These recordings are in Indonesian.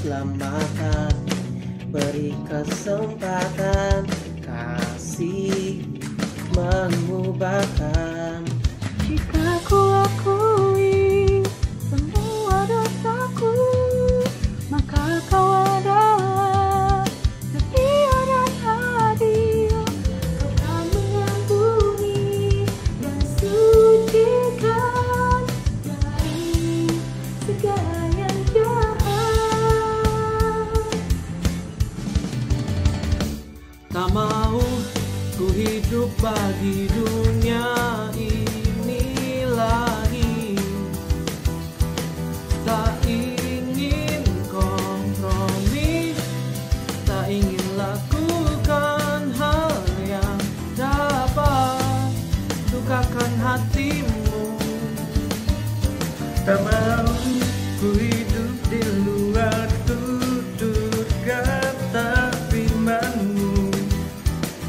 keselamatan, beri kesempatan, kasih mengubahkan. Jika ku akui semua dosaku, maka kau adalah setia dan adil. Kau akan mengampuni dan sucikan dari segala yang jahat. Tak mau ku hidup bagi dunia ini lagi. Tak ingin kompromi, tak ingin lakukan hal yang dapat lukakan hatimu. Tak mau ku hidup di luar tutur kata firman-Mu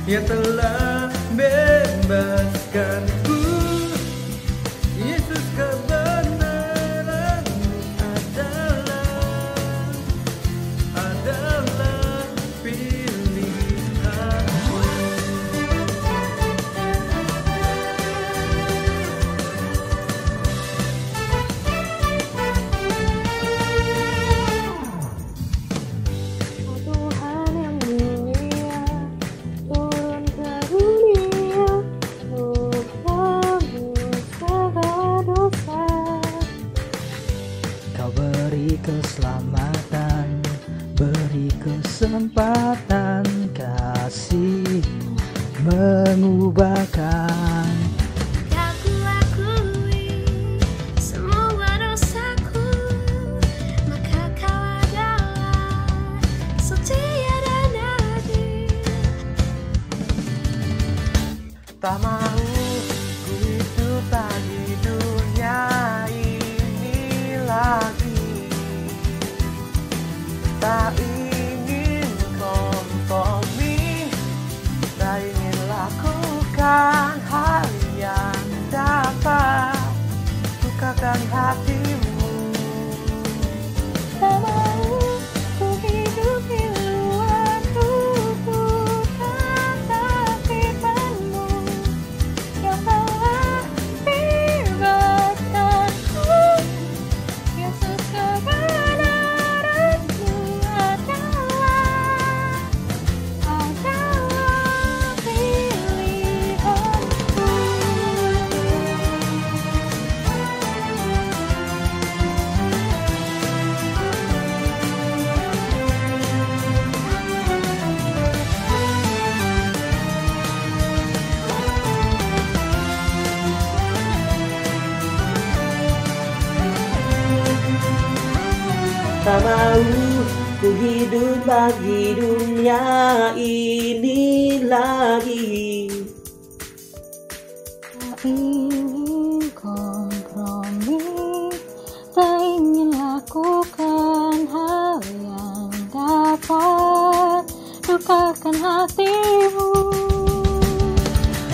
yang telah bebaskanku. Yesus, kebenaran-Mu adalah pilihanku. Oh Tuhan yang mulia, turun ke dunia untuk menebus segala dosa. Kau beri keselamatan, beri kesempatan, kasih-Mu mengubahkan. Tak ku akui semua dosaku, maka kau adalah setia dan adil. Tak mau ku hidup bagi dunia ini lagi. Tak ingin kompromi, tak ingin lakukan hal yang dapat lukakan hatimu. Tak mau ku hidup di luar tutur kata firman-Mu yang telah bebaskanku. Yesus, kebenaran-Mu adalah pilihanku. Tak mau ku hidup bagi dunia ini lagi. Tak ingin kompromi, tak ingin lakukan hal yang dapat lukakan hatimu.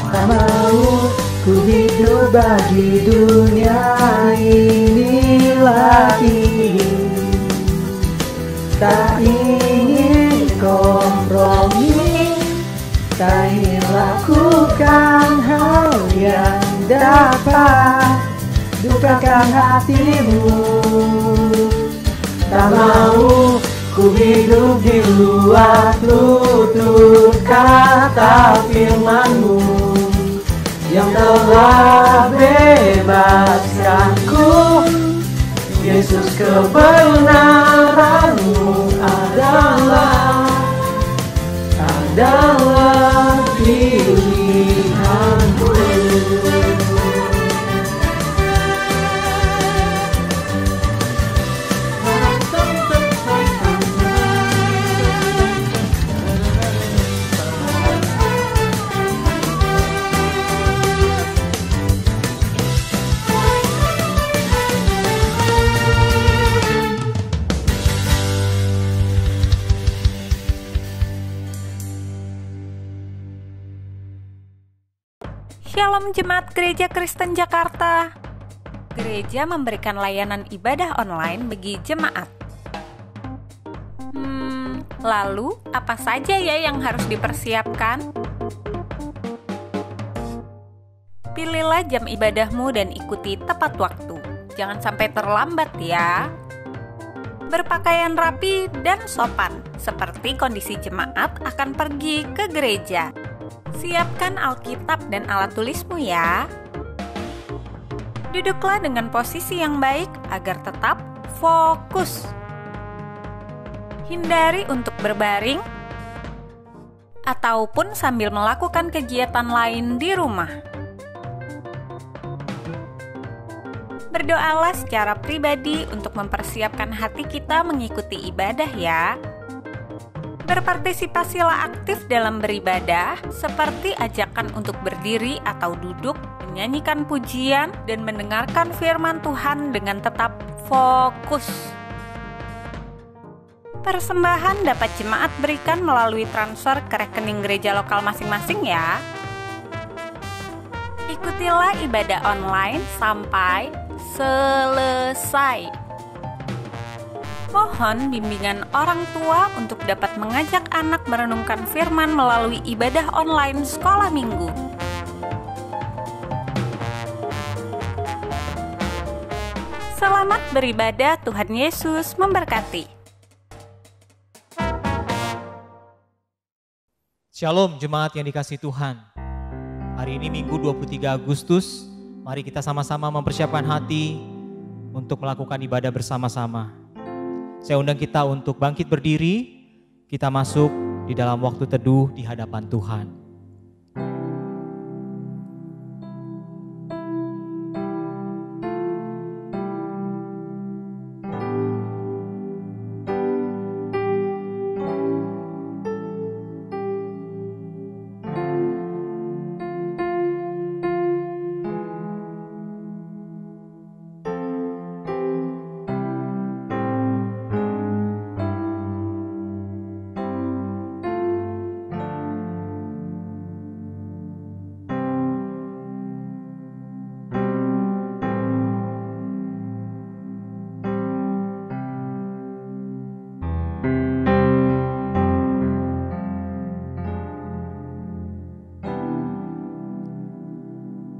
Tak mau ku hidup bagi dunia ini lagi. Tak ingin kompromi, tak ingin lakukan hal yang dapat lukakan hatimu. Tak mau ku hidup di luar tutur kata firman-Mu yang telah bebaskanku. Yesus, kebenaran-Mu adalah pilihanku. Shalom Jemaat Gereja Kristen Jakarta. Gereja memberikan layanan ibadah online bagi jemaat. Lalu, apa saja ya yang harus dipersiapkan? Pilihlah jam ibadahmu dan ikuti tepat waktu. Jangan sampai terlambat ya. Berpakaian rapi dan sopan, seperti kondisi jemaat akan pergi ke gereja. Siapkan Alkitab dan alat tulismu ya. Duduklah dengan posisi yang baik agar tetap fokus. Hindari untuk berbaring ataupun sambil melakukan kegiatan lain di rumah. Berdoalah secara pribadi untuk mempersiapkan hati kita mengikuti ibadah ya. Berpartisipasilah aktif dalam beribadah, seperti ajakan untuk berdiri atau duduk, menyanyikan pujian, dan mendengarkan firman Tuhan dengan tetap fokus. Persembahan dapat jemaat berikan melalui transfer ke rekening gereja lokal masing-masing ya. Ikutilah ibadah online sampai selesai. Mohon bimbingan orang tua untuk dapat mengajak anak merenungkan firman melalui ibadah online sekolah minggu. Selamat beribadah, Tuhan Yesus memberkati. Shalom jemaat yang dikasihi Tuhan. Hari ini Minggu 23 Agustus, mari kita sama-sama mempersiapkan hati untuk melakukan ibadah bersama-sama. Saya undang kita untuk bangkit berdiri, kita masuk di dalam waktu teduh di hadapan Tuhan.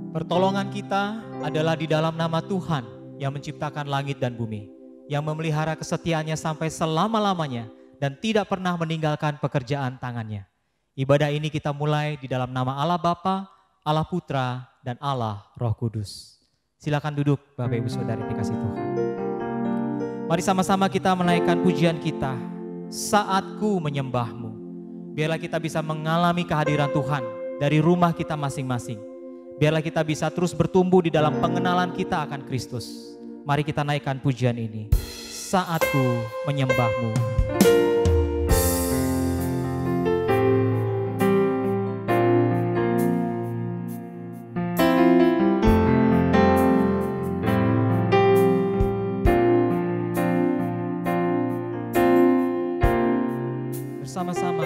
Pertolongan kita adalah di dalam nama Tuhan yang menciptakan langit dan bumi, yang memelihara kesetiaannya sampai selama-lamanya dan tidak pernah meninggalkan pekerjaan tangannya. Ibadah ini kita mulai di dalam nama Allah Bapa, Allah Putra, dan Allah Roh Kudus. Silakan duduk Bapak Ibu Saudara dikasih Tuhan. Mari sama-sama kita menaikkan pujian kita, Saatku Menyembahmu. Biarlah kita bisa mengalami kehadiran Tuhan dari rumah kita masing-masing. Biarlah kita bisa terus bertumbuh di dalam pengenalan kita akan Kristus. Mari kita naikkan pujian ini. Saatku Menyembahmu. Bersama-sama.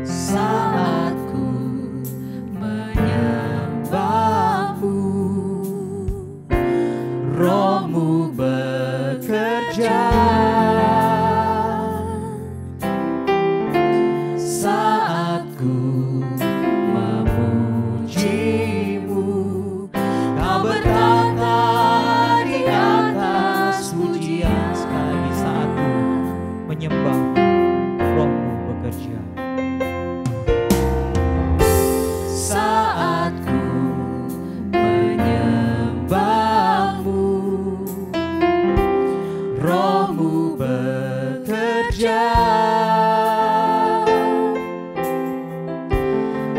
Saatku menyembahmu, Roh-Mu bekerja. Saatku memujimu, Kau bertata di atas pujian. Sekali saatku menyembah, Roh-Mu bekerja. Saatku menyembahmu, Roh-Mu bekerja.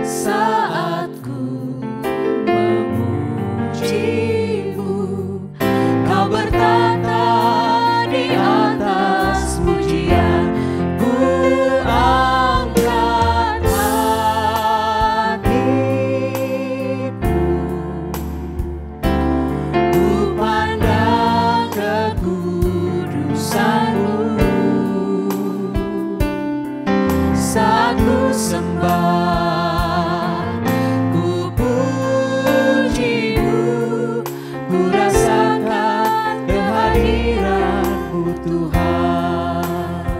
Saatku memujimu, Kau bertata di atas pujian. Ku angkat hatiku, ku pandang kekudusan-Mu. Saat ku sembah, ku puji-Mu, ku rasakan kehadiran-Mu Tuhan.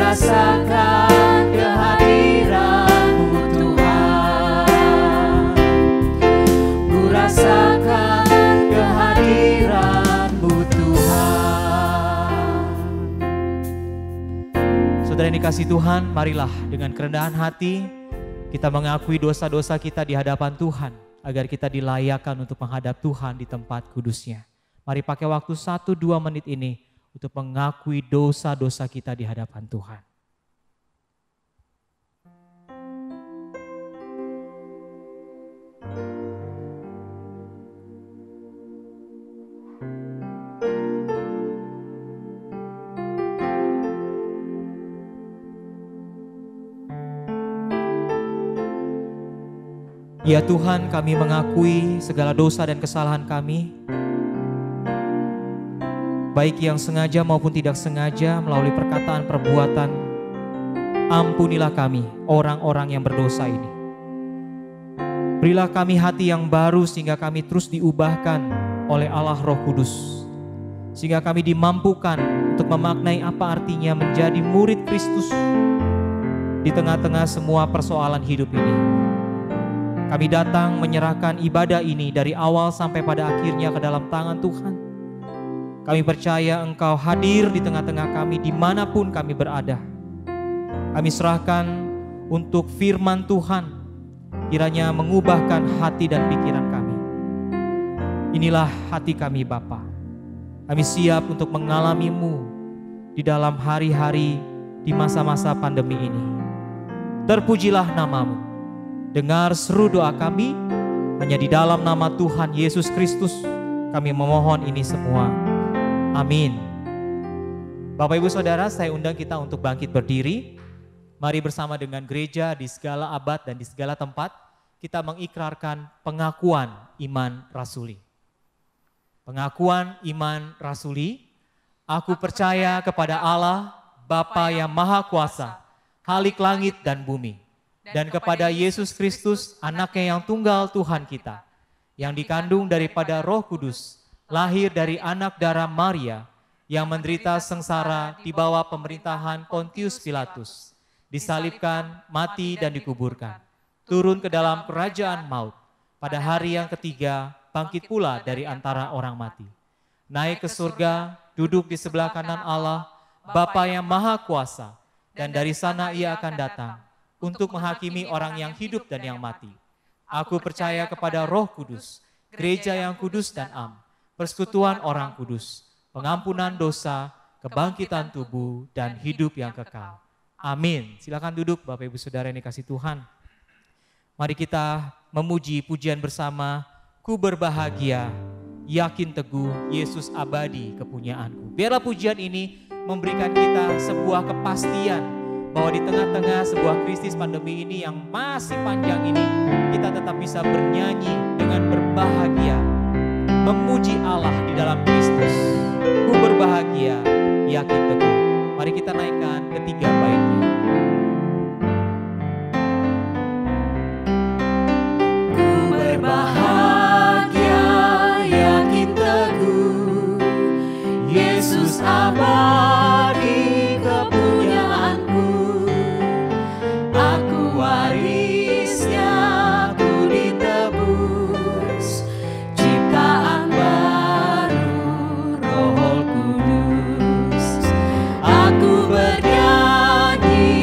rasakan kehadiran-Mu Tuhan. Ku rasakan kehadiran-Mu Tuhan. Saudara yang dikasihi Tuhan, marilah dengan kerendahan hati kita mengakui dosa-dosa kita di hadapan Tuhan, agar kita dilayakkan untuk menghadap Tuhan di tempat kudus-Nya. Mari pakai waktu 1-2 menit ini untuk mengakui dosa-dosa kita di hadapan Tuhan. Ya Tuhan, kami mengakui segala dosa dan kesalahan kami, baik yang sengaja maupun tidak sengaja melalui perkataan perbuatan. Ampunilah kami, orang-orang yang berdosa ini. Berilah kami hati yang baru sehingga kami terus diubahkan oleh Allah Roh Kudus, sehingga kami dimampukan untuk memaknai apa artinya menjadi murid Kristus di tengah-tengah semua persoalan hidup ini. Kami datang menyerahkan ibadah ini dari awal sampai pada akhirnya ke dalam tangan Tuhan. Kami percaya Engkau hadir di tengah-tengah kami dimanapun kami berada. Kami serahkan untuk firman Tuhan, kiranya mengubahkan hati dan pikiran kami. Inilah hati kami Bapa. Kami siap untuk mengalami-Mu di dalam hari-hari di masa-masa pandemi ini. Terpujilah nama-Mu. Dengar seru doa kami, hanya di dalam nama Tuhan Yesus Kristus kami memohon ini semua. Amin. Bapak Ibu Saudara, saya undang kita untuk bangkit berdiri. Mari bersama dengan gereja di segala abad dan di segala tempat, kita mengikrarkan pengakuan iman rasuli. Pengakuan iman rasuli, aku percaya kepada Allah, Bapa yang Maha Kuasa, Khalik langit dan bumi, dan kepada Yesus Kristus, anaknya yang tunggal Tuhan kita, yang dikandung daripada Roh Kudus, lahir dari anak darah Maria, yang menderita sengsara di bawah pemerintahan Pontius Pilatus, disalibkan, mati dan dikuburkan, turun ke dalam kerajaan maut, pada hari yang ketiga bangkit pula dari antara orang mati, naik ke surga, duduk di sebelah kanan Allah, Bapa yang Maha Kuasa, dan dari sana Ia akan datang untuk menghakimi orang yang hidup dan yang mati. Aku percaya kepada Roh Kudus, gereja yang kudus dan am, persekutuan orang kudus, pengampunan dosa, kebangkitan tubuh, dan hidup yang kekal. Amin. Silakan duduk Bapak Ibu Saudara yang dikasihi Tuhan. Mari kita memuji pujian bersama, ku berbahagia, yakin teguh, Yesus abadi kepunyaanku. Biarlah pujian ini memberikan kita sebuah kepastian bahwa di tengah-tengah sebuah krisis pandemi ini yang masih panjang ini, kita tetap bisa bernyanyi dengan berbahagia, memuji Allah di dalam Kristus. Ku berbahagia, yakin teguh. Mari kita naikkan ketiga baitnya. Ku berbahagia, yakin teguh, Yesus abadi kepunyaanku. Aku warisnya, ku ditebus, ciptaan baru, Roh Kudus. Aku bernyanyi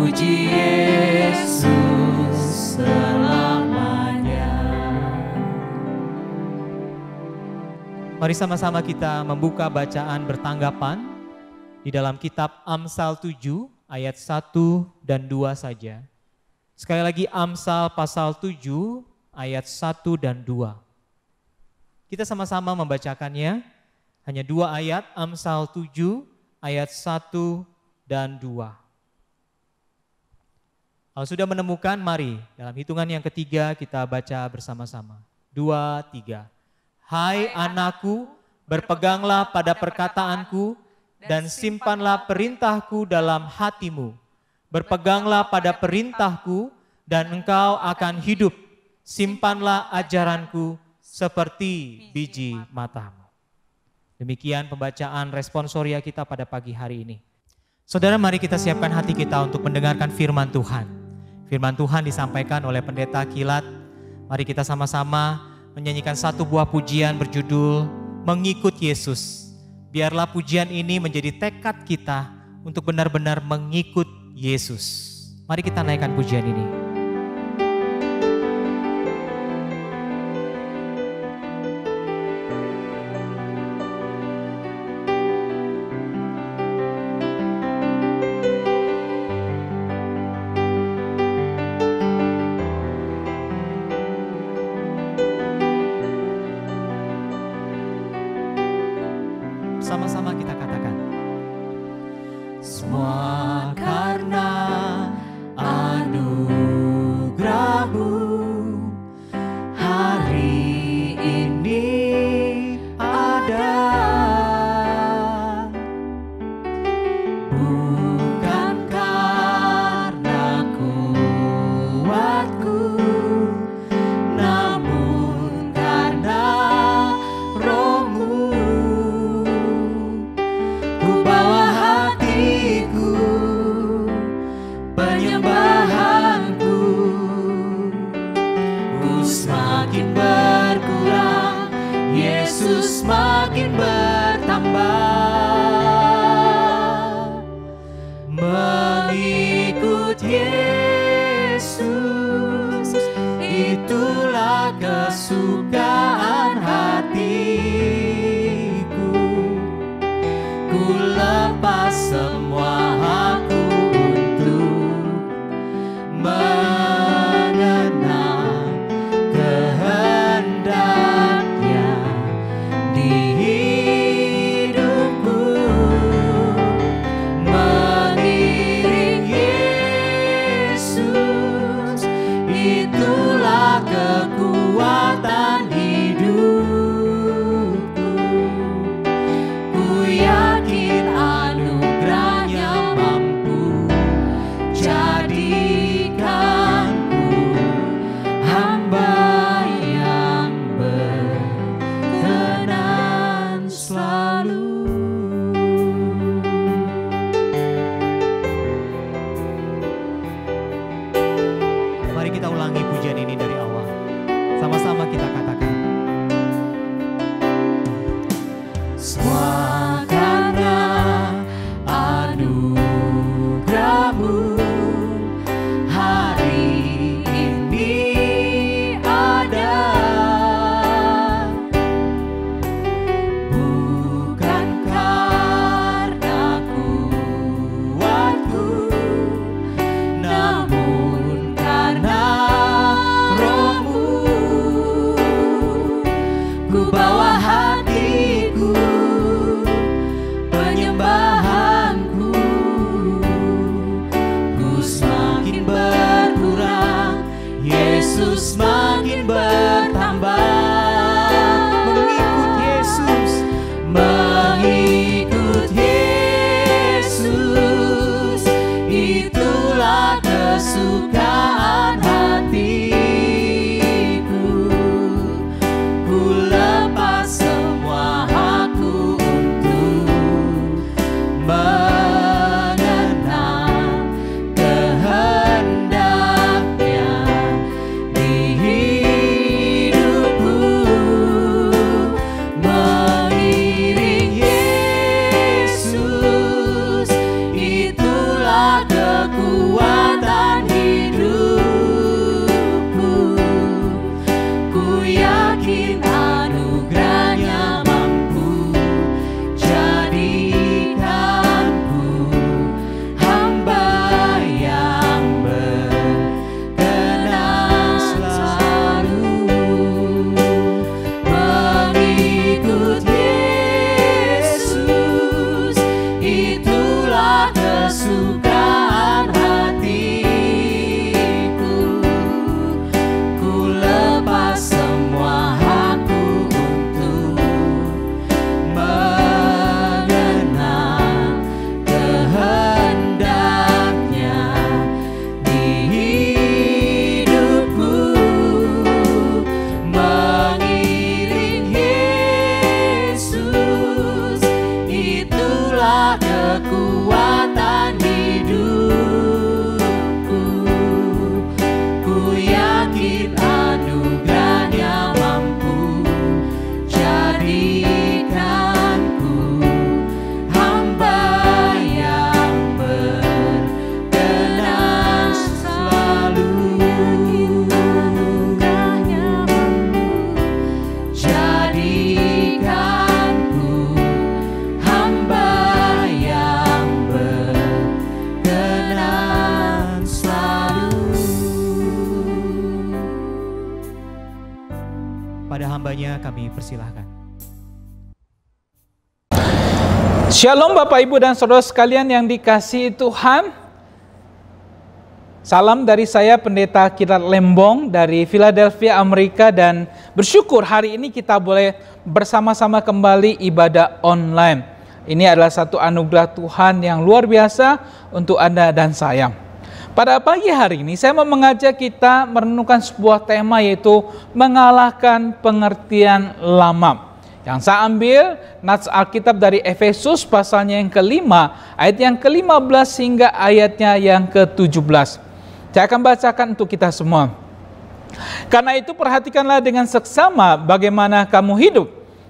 Puji Yesus selamanya. Mari sama-sama kita membuka bacaan bertanggapan di dalam kitab Amsal 7 ayat 1 dan 2 saja. Sekali lagi Amsal pasal 7 ayat 1 dan 2. Kita sama-sama membacakannya, hanya 2 ayat, Amsal 7 ayat 1 dan 2. Kalau sudah menemukan, mari dalam hitungan yang ketiga kita baca bersama-sama. 2, 3. Hai anakku, berpeganglah pada perkataanku dan simpanlah perintahku dalam hatimu. Berpeganglah pada perintahku dan engkau akan hidup. Simpanlah ajaranku seperti biji matamu. Demikian pembacaan responsoria kita pada pagi hari ini. Saudara, mari kita siapkan hati kita untuk mendengarkan firman Tuhan. Firman Tuhan disampaikan oleh Pendeta Kilat. Mari kita sama-sama menyanyikan satu buah pujian berjudul Mengikut Yesus. Biarlah pujian ini menjadi tekad kita untuk benar-benar mengikut Yesus. Mari kita naikkan pujian ini. Sama-sama kita katakan. Semua karena anugerah-Mu hari ini ada. Bukan karena kuatku, namun karena Roh-Mu. Ku bawa hatiku, penyembahanku, ku semakin berkurang, Yesus semakin bertambah. Mengikut Yesus, itulah kesukaan hatiku. Ku lepas semua aku untuk mengenal kehendaknya di hidupku. Mengiring Yesus, itulah kekuatan hidupku. Ku yakin anugerahnya mampu jadikanku hamba yang berkenan selalu. Mari kita ulangi pujian ini dari awal. Sama-sama kita katakan. Semua karena anugerah-Mu hari ini ada. Bukan karena kuatku, namun karena Roh-Mu. Ku bawa hatiku, penyembahanku, ku semakin berkurang, Yesus semakin bertambah. Mengikut Yesus, mengikut Yesus, itulah kesukaan hatiku. Ku lepas semua aku untuk mengenal kehendaknya di hidupku. Mengiring Yesus, itulah kekuatan hamba-hambanya kami persilahkan. Shalom Bapak Ibu dan Saudara sekalian yang dikasihi Tuhan. Salam dari saya Pendeta Kirat Lembong dari Philadelphia, Amerika, dan bersyukur hari ini kita boleh bersama-sama kembali ibadah online. Ini adalah satu anugerah Tuhan yang luar biasa untuk Anda dan saya. Pada pagi hari ini saya mau mengajak kita merenungkan sebuah tema, yaitu mengalahkan pengertian lama. Yang saya ambil nats Alkitab dari Efesus pasalnya yang kelima, ayat yang ke-15 hingga ayatnya yang ke-17. Saya akan bacakan untuk kita semua. Karena itu perhatikanlah dengan seksama bagaimana kamu hidup.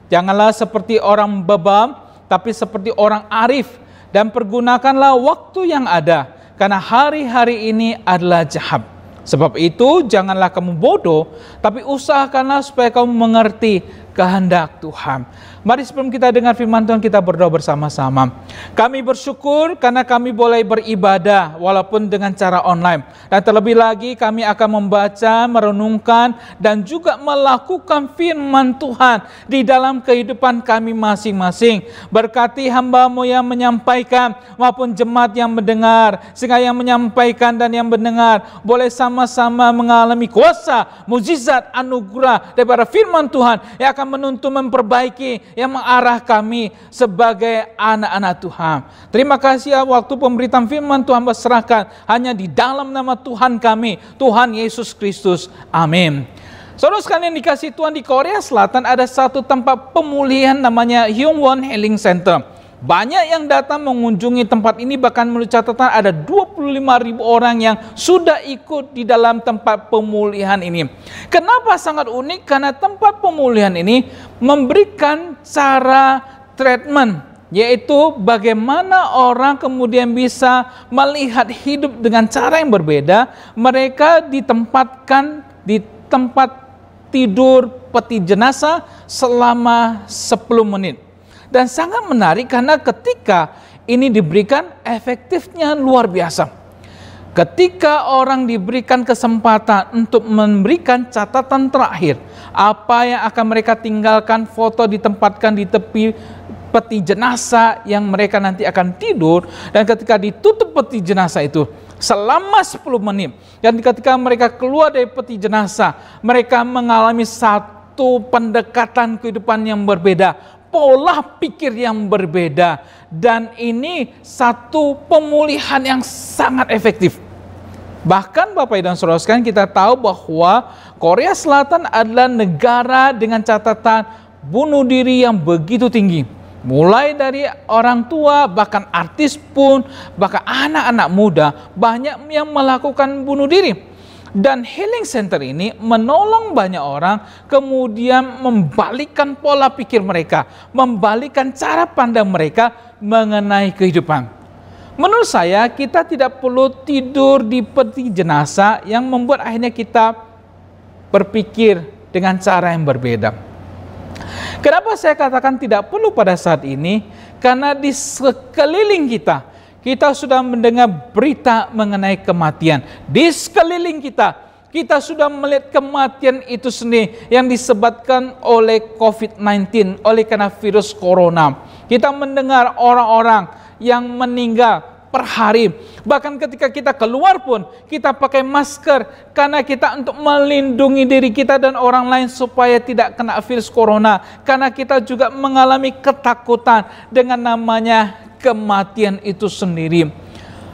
Janganlah seperti orang bebal, tapi seperti orang arif. Dan pergunakanlah waktu yang ada, karena hari-hari ini adalah jahat. Sebab itu janganlah kamu bodoh, tapi usahakanlah supaya kamu mengerti kehendak Tuhan. Mari sebelum kita dengar firman Tuhan, kita berdoa bersama-sama. Kami bersyukur karena kami boleh beribadah walaupun dengan cara online. Dan terlebih lagi kami akan membaca, merenungkan, dan juga melakukan firman Tuhan di dalam kehidupan kami masing-masing. Berkati hamba-Mu yang menyampaikan maupun jemaat yang mendengar, sehingga yang menyampaikan dan yang mendengar boleh sama-sama mengalami kuasa, mukjizat, anugerah daripada firman Tuhan yang akan menuntun, memperbaiki, yang mengarah kami sebagai anak-anak Tuhan. Terima kasih ya, waktu pemberitaan firman Tuhan berserahkan hanya di dalam nama Tuhan kami, Tuhan Yesus Kristus. Amin. Saudara sekalian dikasih Tuhan, di Korea Selatan ada satu tempat pemulihan namanya Hyungwon Healing Center. Banyak yang datang mengunjungi tempat ini, bahkan menurut catatan ada 25.000 orang yang sudah ikut di dalam tempat pemulihan ini. Kenapa sangat unik? Karena tempat pemulihan ini memberikan cara treatment, yaitu bagaimana orang kemudian bisa melihat hidup dengan cara yang berbeda. Mereka ditempatkan di tempat tidur peti jenazah selama 10 menit. Dan sangat menarik karena ketika ini diberikan, efektifnya luar biasa. Ketika orang diberikan kesempatan untuk memberikan catatan terakhir, apa yang akan mereka tinggalkan, foto ditempatkan di tepi peti jenazah yang mereka nanti akan tidur, dan ketika ditutup peti jenazah itu selama 10 menit, dan ketika mereka keluar dari peti jenazah, mereka mengalami satu pendekatan kehidupan yang berbeda, pola pikir yang berbeda, dan ini satu pemulihan yang sangat efektif. Bahkan Bapak dan Saudara sekalian, kita tahu bahwa Korea Selatan adalah negara dengan catatan bunuh diri yang begitu tinggi. Mulai dari orang tua, bahkan artis pun, bahkan anak-anak muda, banyak yang melakukan bunuh diri. Dan Healing Center ini menolong banyak orang kemudian membalikkan pola pikir mereka, membalikkan cara pandang mereka mengenai kehidupan. Menurut saya, kita tidak perlu tidur di peti jenazah yang membuat akhirnya kita berpikir dengan cara yang berbeda. Kenapa saya katakan tidak perlu pada saat ini? Karena di sekeliling kita sudah mendengar berita mengenai kematian. Di sekeliling kita sudah melihat kematian itu sendiri yang disebabkan oleh COVID-19, oleh karena virus corona. Kita mendengar orang-orang yang meninggal per hari. Bahkan ketika kita keluar pun, kita pakai masker karena kita untuk melindungi diri kita dan orang lain supaya tidak kena virus corona. Karena kita juga mengalami ketakutan dengan namanya kematian itu sendiri.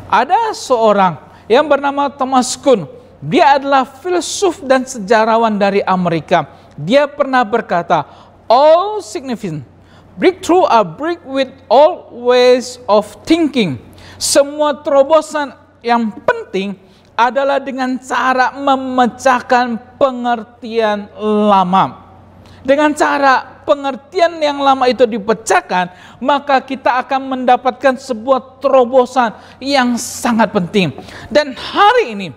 Ada seorang yang bernama Thomas Kuhn. Dia adalah filsuf dan sejarawan dari Amerika. Dia pernah berkata, all significant breakthrough are break with all ways of thinking. Semua terobosan yang penting adalah dengan cara memecahkan pengertian lama. Dengan cara pengertian yang lama itu dipecahkan, maka kita akan mendapatkan sebuah terobosan yang sangat penting. Dan hari ini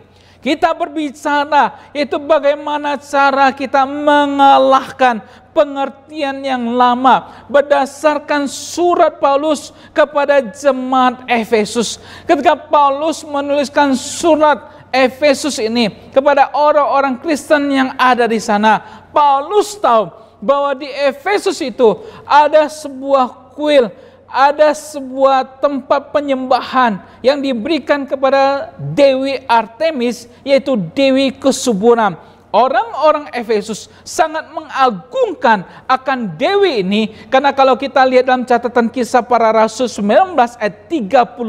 kita berbicara itu bagaimana cara kita mengalahkan pengertian yang lama berdasarkan surat Paulus kepada jemaat Efesus. Ketika Paulus menuliskan surat Efesus ini kepada orang-orang Kristen yang ada di sana, Paulus tahu bahwa di Efesus itu ada sebuah kuil, ada sebuah tempat penyembahan yang diberikan kepada Dewi Artemis, yaitu Dewi Kesuburan. Orang-orang Efesus sangat mengagungkan akan Dewi ini, karena kalau kita lihat dalam catatan Kisah Para Rasul 19 ayat 35,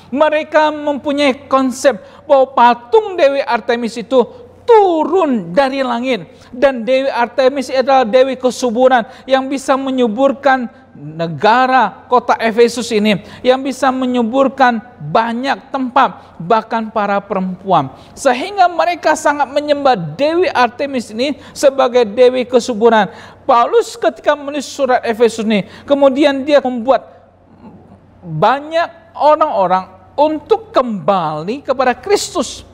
mereka mempunyai konsep bahwa patung Dewi Artemis itu turun dari langit, dan Dewi Artemis adalah Dewi Kesuburan yang bisa menyuburkan negara kota Efesus ini, yang bisa menyuburkan banyak tempat, bahkan para perempuan, sehingga mereka sangat menyembah Dewi Artemis ini sebagai Dewi Kesuburan. Paulus ketika menulis surat Efesus ini, kemudian dia membuat banyak orang-orang untuk kembali kepada Kristus,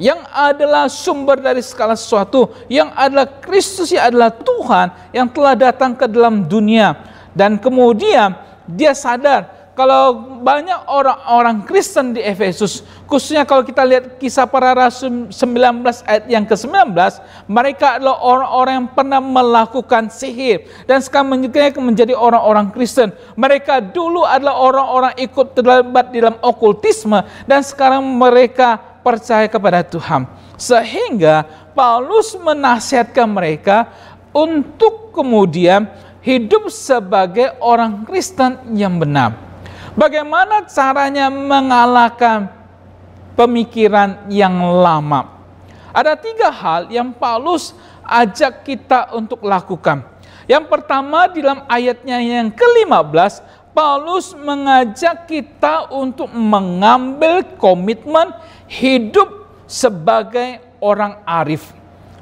yang adalah sumber dari segala sesuatu, yang adalah Kristus, yang adalah Tuhan yang telah datang ke dalam dunia. Dan kemudian dia sadar kalau banyak orang-orang Kristen di Efesus, khususnya kalau kita lihat Kisah Para Rasul 19 ayat yang ke-19, mereka adalah orang-orang yang pernah melakukan sihir dan sekarang menjadi orang-orang Kristen. Mereka dulu adalah orang-orang ikut terlibat dalam okultisme dan sekarang mereka percaya kepada Tuhan. Sehingga Paulus menasihatkan mereka untuk kemudian hidup sebagai orang Kristen yang benar. Bagaimana caranya mengalahkan pemikiran yang lama? Ada 3 hal yang Paulus ajak kita untuk lakukan. Yang pertama, di dalam ayatnya yang ke-15, Paulus mengajak kita untuk mengambil komitmen hidup sebagai orang arif.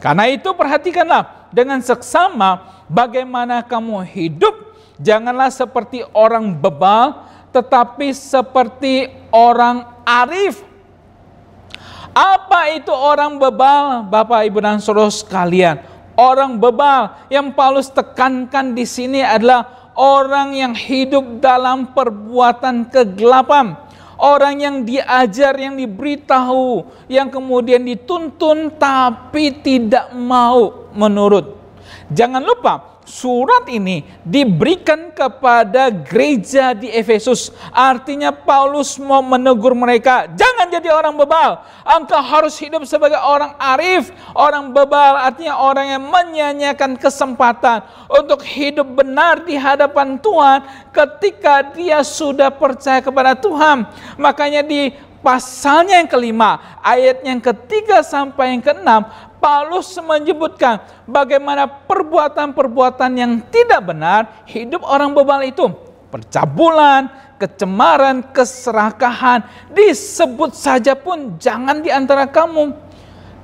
Karena itu perhatikanlah dengan seksama bagaimana kamu hidup. Janganlah seperti orang bebal, tetapi seperti orang arif. Apa itu orang bebal, Bapak, Ibu, dan saudara sekalian? Orang bebal yang Paulus tekankan di sini adalah orang yang hidup dalam perbuatan kegelapan. Orang yang diajar, yang diberitahu, yang kemudian dituntun tapi tidak mau menurut. Jangan lupa, surat ini diberikan kepada gereja di Efesus. Artinya Paulus mau menegur mereka, jangan jadi orang bebal. Engkau harus hidup sebagai orang arif. Orang bebal artinya orang yang menyanyiakan kesempatan untuk hidup benar di hadapan Tuhan ketika dia sudah percaya kepada Tuhan. Makanya di pasalnya yang ke-5, ayat yang ke-3 sampai yang ke-6, Paulus menyebutkan bagaimana perbuatan-perbuatan yang tidak benar hidup orang bebal itu. Percabulan, kecemaran, keserakahan, disebut saja pun jangan di antara kamu.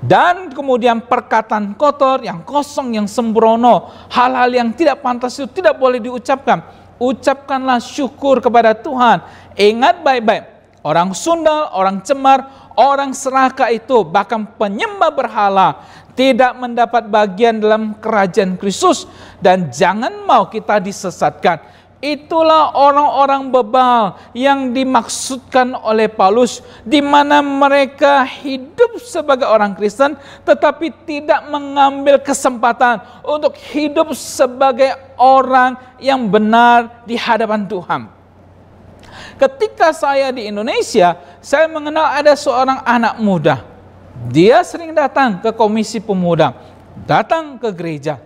Dan kemudian perkataan kotor, yang kosong, yang sembrono, hal-hal yang tidak pantas itu tidak boleh diucapkan. Ucapkanlah syukur kepada Tuhan. Ingat baik-baik, orang sundal, orang cemar, orang serakah itu, bahkan penyembah berhala, tidak mendapat bagian dalam kerajaan Kristus. Dan jangan mau kita disesatkan. Itulah orang-orang bebal yang dimaksudkan oleh Paulus, di mana mereka hidup sebagai orang Kristen tetapi tidak mengambil kesempatan untuk hidup sebagai orang yang benar di hadapan Tuhan. Ketika saya di Indonesia, saya mengenal ada seorang anak muda. Dia sering datang ke komisi pemuda, datang ke gereja,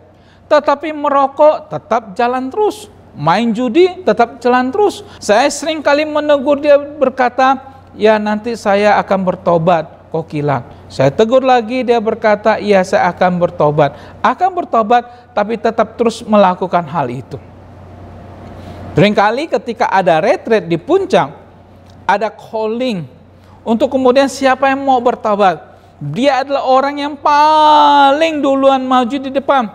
tetapi merokok tetap jalan terus, main judi tetap jalan terus. Saya sering kali menegur dia, berkata, ya nanti saya akan bertobat, kokilan. Saya tegur lagi, dia berkata, ya saya akan bertobat. Akan bertobat, tapi tetap terus melakukan hal itu. Seringkali ketika ada retret di puncak, ada calling untuk kemudian siapa yang mau bertobat. Dia adalah orang yang paling duluan maju di depan.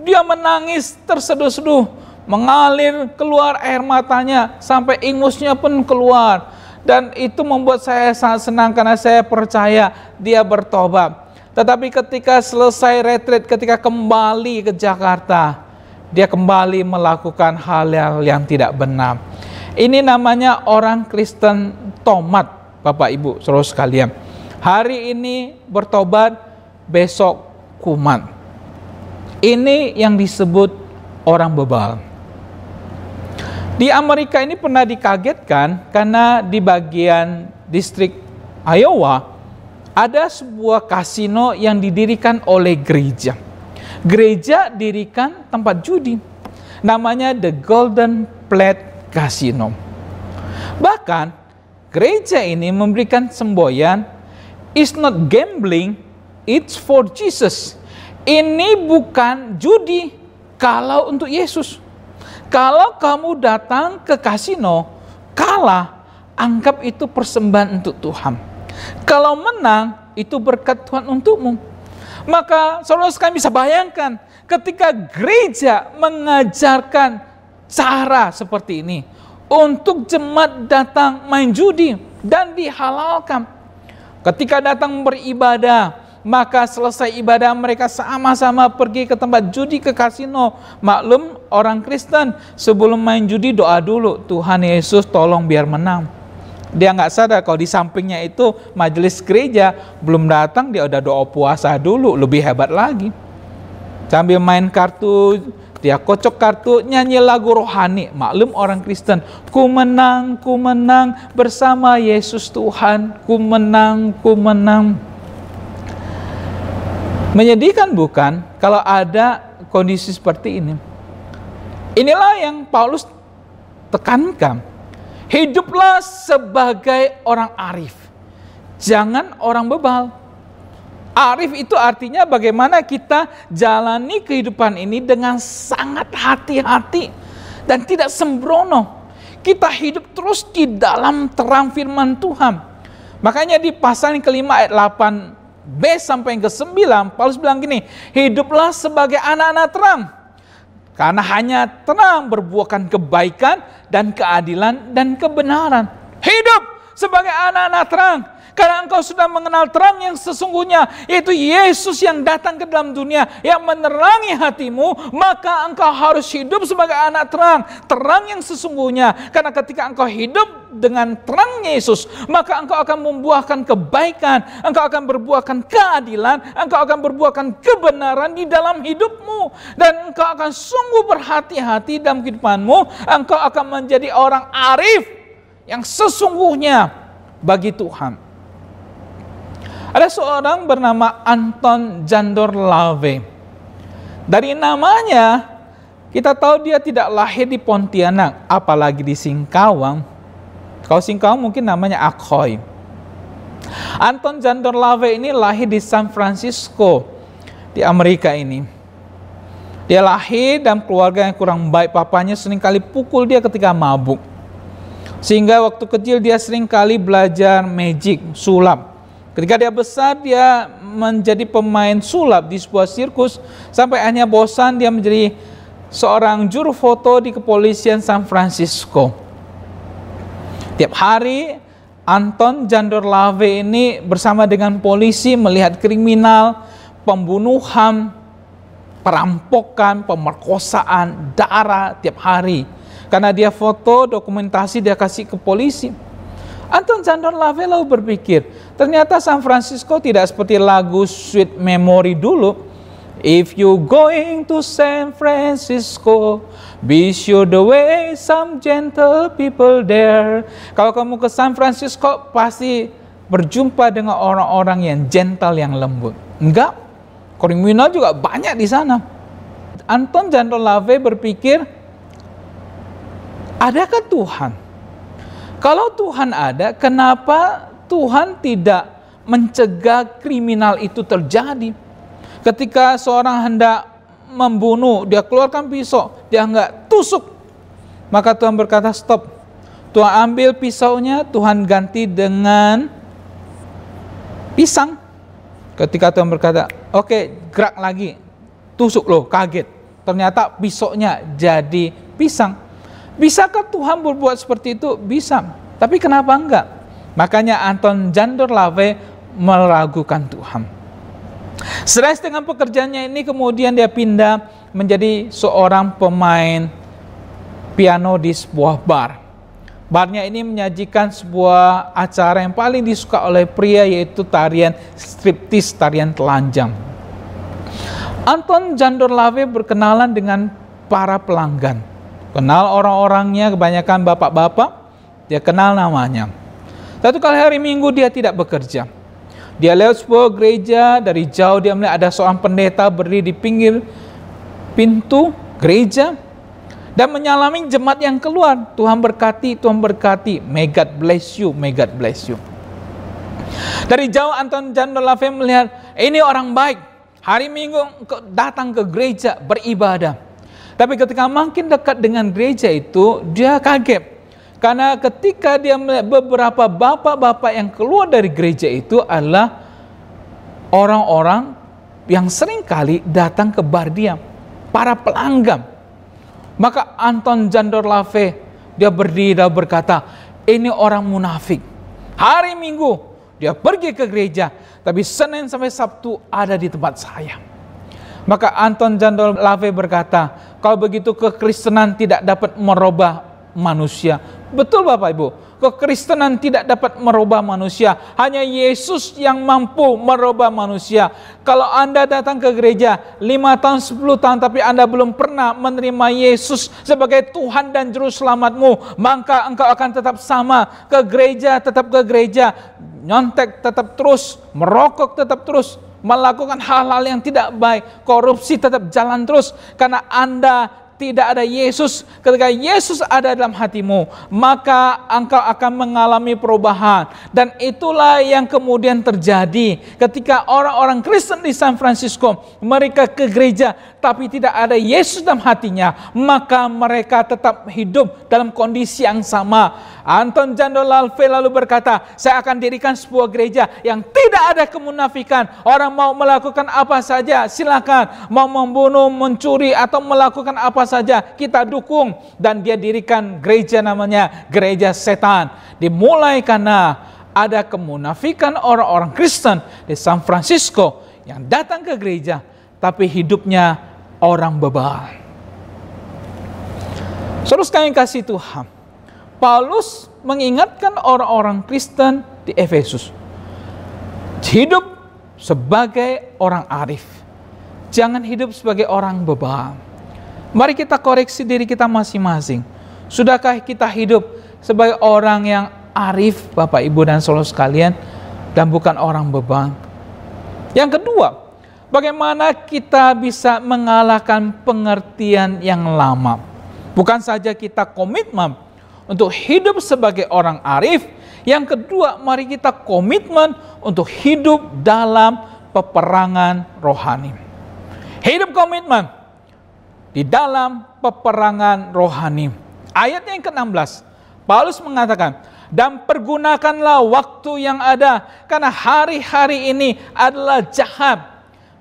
Dia menangis terseduh-seduh, mengalir keluar air matanya, sampai ingusnya pun keluar. Dan itu membuat saya sangat senang karena saya percaya dia bertobat. Tetapi ketika selesai retret, ketika kembali ke Jakarta, dia kembali melakukan hal-hal yang tidak benar. Ini namanya orang Kristen tomat, Bapak Ibu saudara sekalian. Hari ini bertobat, besok kumat. Ini yang disebut orang bebal. Di Amerika ini pernah dikagetkan karena di bagian distrik Iowa ada sebuah kasino yang didirikan oleh gereja. Gereja dirikan tempat judi. Namanya The Golden Plate Casino. Bahkan gereja ini memberikan semboyan, "It's not gambling, it's for Jesus." Ini bukan judi kalau untuk Yesus. Kalau kamu datang ke kasino, kalah, anggap itu persembahan untuk Tuhan. Kalau menang, itu berkat Tuhan untukmu. Maka saudara sekalian bisa bayangkan, ketika gereja mengajarkan cara seperti ini, untuk jemaat datang main judi dan dihalalkan. Ketika datang beribadah, maka selesai ibadah mereka sama-sama pergi ke tempat judi, ke kasino. Maklum orang Kristen sebelum main judi doa dulu, Tuhan Yesus tolong biar menang. Dia nggak sadar kalau di sampingnya itu majelis gereja, belum datang dia udah doa puasa dulu, lebih hebat lagi. Sambil main kartu, dia kocok kartu, nyanyi lagu rohani. Maklum orang Kristen, ku menang bersama Yesus Tuhan, ku menang. Menyedihkan bukan kalau ada kondisi seperti ini? Inilah yang Paulus tekankan. Hiduplah sebagai orang arif. Jangan orang bebal. Arif itu artinya bagaimana kita jalani kehidupan ini dengan sangat hati-hati dan tidak sembrono. Kita hidup terus di dalam terang firman Tuhan. Makanya di pasal yang kelima ayat 8b sampai yang ke-9, Paulus bilang gini, hiduplah sebagai anak-anak terang. Karena hanya terang berbuahkan kebaikan dan keadilan dan kebenaran. Hidup sebagai anak-anak terang. Karena engkau sudah mengenal terang yang sesungguhnya, yaitu Yesus yang datang ke dalam dunia, yang menerangi hatimu, maka engkau harus hidup sebagai anak terang. Terang yang sesungguhnya. Karena ketika engkau hidup dengan terang Yesus, maka engkau akan membuahkan kebaikan, engkau akan berbuahkan keadilan, engkau akan berbuahkan kebenaran di dalam hidupmu. Dan engkau akan sungguh berhati-hati dalam kehidupanmu, engkau akan menjadi orang arif yang sesungguhnya bagi Tuhan. Ada seorang bernama Anton Chandler Lavey. Dari namanya, kita tahu dia tidak lahir di Pontianak, apalagi di Singkawang. Kalau Singkawang mungkin namanya Akhoy. Anton Chandler Lavey ini lahir di San Francisco, di Amerika ini. Dia lahir dalam keluarga yang kurang baik. Papanya seringkali pukul dia ketika mabuk. Sehingga waktu kecil dia seringkali belajar magic, sulap. Ketika dia besar, dia menjadi pemain sulap di sebuah sirkus. Sampai akhirnya bosan, dia menjadi seorang juru foto di kepolisian San Francisco. Tiap hari, Anton Chandler Lavey ini bersama dengan polisi melihat kriminal, pembunuhan, perampokan, pemerkosaan, darah tiap hari. Karena dia foto, dokumentasi, dia kasih ke polisi. Anton Chandler Lavey lalu berpikir, ternyata San Francisco tidak seperti lagu Sweet Memory dulu. If you going to San Francisco, be sure the way some gentle people there. Kalau kamu ke San Francisco, pasti berjumpa dengan orang-orang yang gentle, yang lembut. Enggak, kriminal juga banyak di sana. Anton Chandler Lavey berpikir, adakah Tuhan? Kalau Tuhan ada, kenapa Tuhan tidak mencegah kriminal itu terjadi? Ketika seorang hendak membunuh, dia keluarkan pisau, dia enggak tusuk. Maka Tuhan berkata, stop. Tuhan ambil pisaunya, Tuhan ganti dengan pisang. Ketika Tuhan berkata, oke, gerak lagi. Tusuk loh, kaget. Ternyata pisaunya jadi pisang. Bisakah Tuhan berbuat seperti itu? Bisa. Tapi kenapa enggak? Makanya Anton Chandler Lavey meragukan Tuhan. Stres dengan pekerjaannya ini, kemudian dia pindah menjadi seorang pemain piano di sebuah bar. Barnya ini menyajikan sebuah acara yang paling disuka oleh pria, yaitu tarian striptease, tarian telanjang. Anton Jean Dorlave berkenalan dengan para pelanggan. Kenal orang-orangnya, kebanyakan bapak-bapak, dia kenal namanya. Satu kali hari Minggu dia tidak bekerja. Dia lewat sebuah gereja, dari jauh dia melihat ada seorang pendeta berdiri di pinggir pintu gereja dan menyalami jemaat yang keluar. Tuhan berkati, Tuhan berkati. May God bless you, may God bless you. Dari jauh Anton Jean Dorlave melihat, ini orang baik. Hari Minggu datang ke gereja beribadah. Tapi ketika makin dekat dengan gereja itu, dia kaget. Karena ketika dia melihat beberapa bapak-bapak yang keluar dari gereja itu adalah orang-orang yang sering kali datang ke bar dia, para pelanggan. Maka Anton Jean Dorlave, dia berdiri dan berkata, ini orang munafik. Hari Minggu dia pergi ke gereja, tapi Senin sampai Sabtu ada di tempat saya. Maka Anton Jean Dorlave berkata, kalau begitu kekristenan tidak dapat merubah manusia. Betul Bapak Ibu, kekristenan tidak dapat merubah manusia. Hanya Yesus yang mampu merubah manusia. Kalau Anda datang ke gereja 5 tahun, 10 tahun, tapi Anda belum pernah menerima Yesus sebagai Tuhan dan Juru Selamatmu, maka engkau akan tetap sama. Ke gereja, tetap ke gereja. Nyontek tetap terus, merokok tetap terus, melakukan hal-hal yang tidak baik, korupsi tetap jalan terus, karena Anda tidak ada Yesus. Ketika Yesus ada dalam hatimu, maka engkau akan mengalami perubahan. Dan itulah yang kemudian terjadi ketika orang-orang Kristen di San Francisco, mereka ke gereja tapi tidak ada Yesus dalam hatinya, maka mereka tetap hidup dalam kondisi yang sama. Anton Jean Dorlave lalu berkata, saya akan dirikan sebuah gereja yang tidak ada kemunafikan. Orang mau melakukan apa saja, silakan. Mau membunuh, mencuri, atau melakukan apa saja, kita dukung. Dan dia dirikan gereja namanya Gereja Setan. Dimulai karena ada kemunafikan orang-orang Kristen di San Francisco yang datang ke gereja, tapi hidupnya orang bebal. Saudara sekalian kasih Tuhan, Paulus mengingatkan orang-orang Kristen di Efesus, hidup sebagai orang arif, jangan hidup sebagai orang bebal. Mari kita koreksi diri kita masing-masing. Sudahkah kita hidup sebagai orang yang arif, Bapak Ibu dan saudara sekalian, dan bukan orang bebal? Yang kedua, bagaimana kita bisa mengalahkan pengertian yang lama? Bukan saja kita komitmen untuk hidup sebagai orang arif, yang kedua, mari kita komitmen untuk hidup dalam peperangan rohani. Hidup komitmen di dalam peperangan rohani. Ayat yang ke-16, Paulus mengatakan, dan pergunakanlah waktu yang ada, karena hari-hari ini adalah jahat.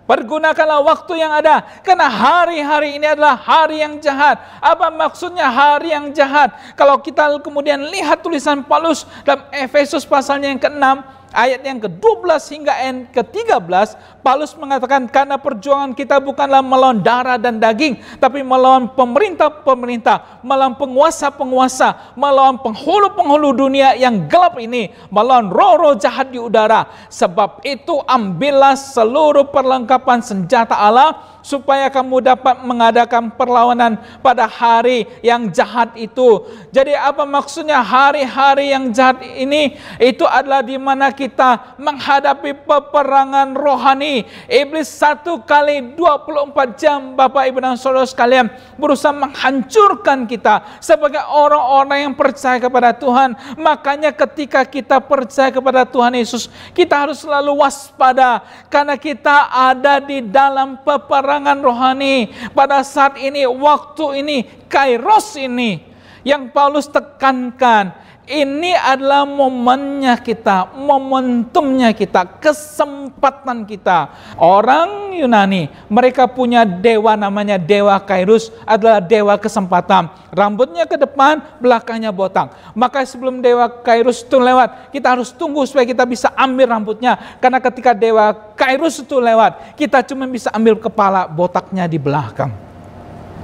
Pergunakanlah waktu yang ada, karena hari-hari ini adalah hari yang jahat. Apa maksudnya hari yang jahat? Kalau kita kemudian lihat tulisan Paulus dalam Efesus pasalnya yang ke-6, ayat yang ke-12 hingga ayat ke-13, Paulus mengatakan, karena perjuangan kita bukanlah melawan darah dan daging, tapi melawan pemerintah-pemerintah, melawan penguasa-penguasa, melawan penghulu-penghulu dunia yang gelap ini, melawan roh-roh jahat di udara. Sebab itu ambillah seluruh perlengkapan senjata Allah, supaya kamu dapat mengadakan perlawanan pada hari yang jahat itu. Jadi apa maksudnya hari-hari yang jahat ini? Itu adalah di mana kita menghadapi peperangan rohani. Iblis 1 kali 24 jam, Bapak Ibu dan saudara sekalian, berusaha menghancurkan kita sebagai orang-orang yang percaya kepada Tuhan. Makanya ketika kita percaya kepada Tuhan Yesus, kita harus selalu waspada, karena kita ada di dalam peperangan rohani. Pada saat ini, waktu ini, kairos ini yang Paulus tekankan, ini adalah momennya kita, momentumnya kita, kesempatan kita. Orang Yunani, mereka punya dewa namanya dewa Kairos, adalah dewa kesempatan. Rambutnya ke depan, belakangnya botak. Maka sebelum dewa Kairos itu lewat, kita harus tunggu supaya kita bisa ambil rambutnya. Karena ketika dewa Kairos itu lewat, kita cuma bisa ambil kepala, botaknya di belakang.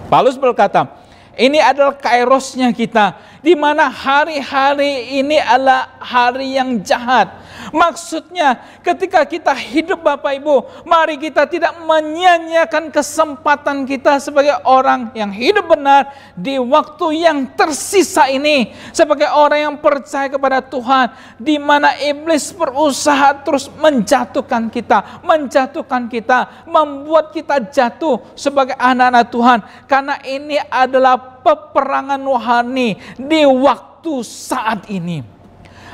Paulus berkata, ini adalah kairosnya kita, di mana hari-hari ini adalah hari yang jahat. Maksudnya ketika kita hidup Bapak Ibu, mari kita tidak menyia-nyiakan kesempatan kita sebagai orang yang hidup benar di waktu yang tersisa ini. Sebagai orang yang percaya kepada Tuhan, di mana iblis berusaha terus menjatuhkan kita, membuat kita jatuh sebagai anak-anak Tuhan. Karena ini adalah peperangan rohani di waktu saat ini.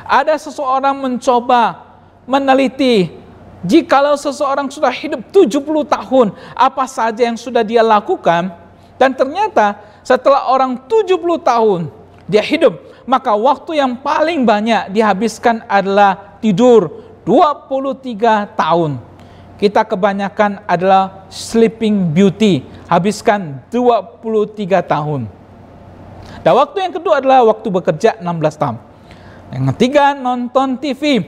Ada seseorang mencoba meneliti, jikalau seseorang sudah hidup 70 tahun, apa saja yang sudah dia lakukan. Dan ternyata setelah orang 70 tahun dia hidup, maka waktu yang paling banyak dihabiskan adalah tidur, 23 tahun. Kita kebanyakan adalah sleeping beauty, habiskan 23 tahun. Dan waktu yang kedua adalah waktu bekerja 16 tahun. Yang ketiga, nonton TV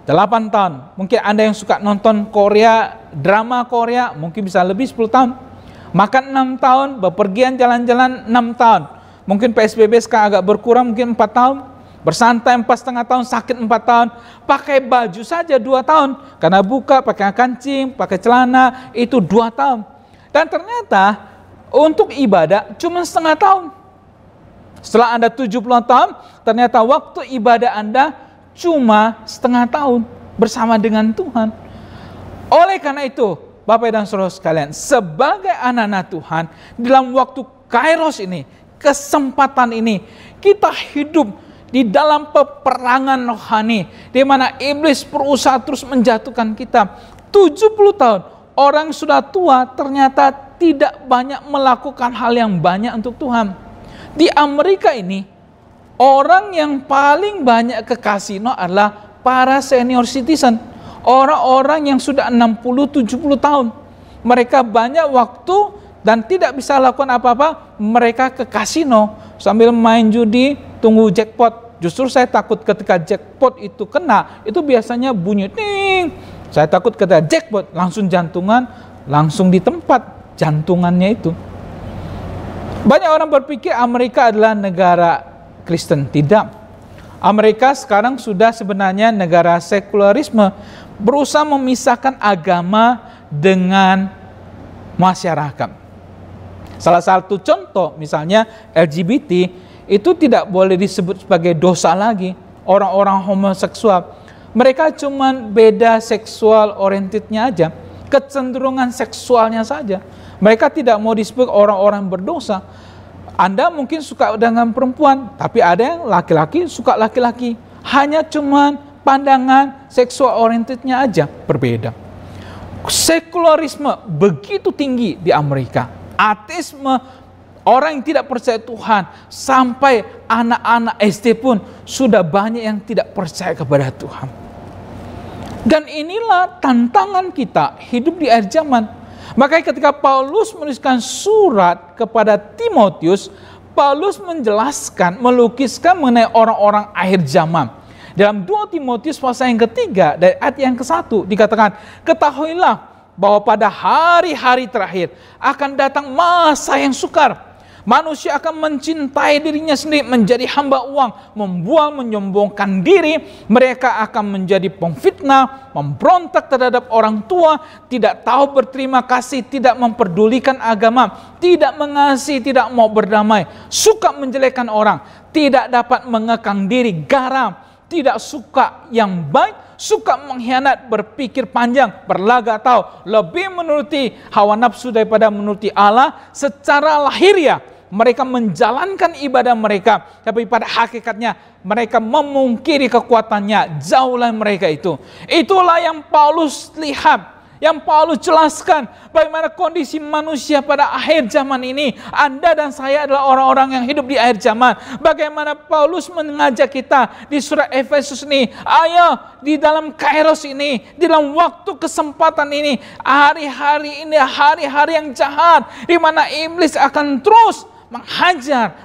8 tahun. Mungkin Anda yang suka nonton Korea, drama Korea, mungkin bisa lebih 10 tahun. Makan 6 tahun, bepergian jalan-jalan 6 tahun. Mungkin PSBB sekarang agak berkurang, mungkin 4 tahun. Bersantai 4,5 tahun, sakit 4 tahun. Pakai baju saja 2 tahun. Karena buka, pakai kancing, pakai celana, itu 2 tahun. Dan ternyata untuk ibadah cuma setengah tahun. Setelah Anda 70 tahun, ternyata waktu ibadah Anda cuma setengah tahun bersama dengan Tuhan. Oleh karena itu, Bapak dan Saudara sekalian, sebagai anak-anak Tuhan, dalam waktu Kairos ini, kesempatan ini, kita hidup di dalam peperangan rohani, di mana iblis berusaha terus menjatuhkan kita. 70 tahun, orang sudah tua ternyata tidak banyak melakukan hal yang banyak untuk Tuhan. Di Amerika ini, orang yang paling banyak ke kasino adalah para senior citizen. Orang-orang yang sudah 60-70 tahun. Mereka banyak waktu dan tidak bisa lakukan apa-apa. Mereka ke kasino sambil main judi, tunggu jackpot. Justru saya takut ketika jackpot itu kena, itu biasanya bunyi ting. Saya takut ketika jackpot, langsung jantungan, langsung di tempat jantungannya itu. Banyak orang berpikir Amerika adalah negara Kristen. Tidak. Amerika sekarang sudah sebenarnya negara sekularisme, berusaha memisahkan agama dengan masyarakat. Salah satu contoh misalnya LGBT itu tidak boleh disebut sebagai dosa lagi. Orang-orang homoseksual, mereka cuma beda seksual orientednya aja, kecenderungan seksualnya saja. Mereka tidak mau disebut orang-orang berdosa. Anda mungkin suka dengan perempuan, tapi ada yang laki-laki suka laki-laki. Hanya cuman pandangan seksual orientednya aja berbeda. Sekularisme begitu tinggi di Amerika. Ateisme, orang yang tidak percaya Tuhan, sampai anak-anak SD pun sudah banyak yang tidak percaya kepada Tuhan. Dan inilah tantangan kita hidup di akhir zaman. Makanya ketika Paulus menuliskan surat kepada Timotius, Paulus menjelaskan, melukiskan mengenai orang-orang akhir zaman. Dalam 2 Timotius pasal yang ketiga, dari ayat yang ke-1 dikatakan, ketahuilah bahwa pada hari-hari terakhir akan datang masa yang sukar. Manusia akan mencintai dirinya sendiri, menjadi hamba uang, membual, menyombongkan diri. Mereka akan menjadi pemfitnah, memberontak terhadap orang tua, tidak tahu berterima kasih, tidak memperdulikan agama, tidak mengasihi, tidak mau berdamai, suka menjelekkan orang, tidak dapat mengekang diri, garam, tidak suka yang baik, suka mengkhianat, berpikir panjang, berlagak tahu, lebih menuruti hawa nafsu daripada menuruti Allah. Secara lahiriah mereka menjalankan ibadah mereka, tapi pada hakikatnya mereka memungkiri kekuatannya. Jauhlah mereka itu. Itulah yang Paulus lihat, yang Paulus jelaskan bagaimana kondisi manusia pada akhir zaman ini. Anda dan saya adalah orang-orang yang hidup di akhir zaman. Bagaimana Paulus mengajak kita di surat Efesus ini, ayo di dalam Kairos ini, di dalam waktu kesempatan ini, hari-hari ini hari-hari yang jahat, di mana iblis akan terus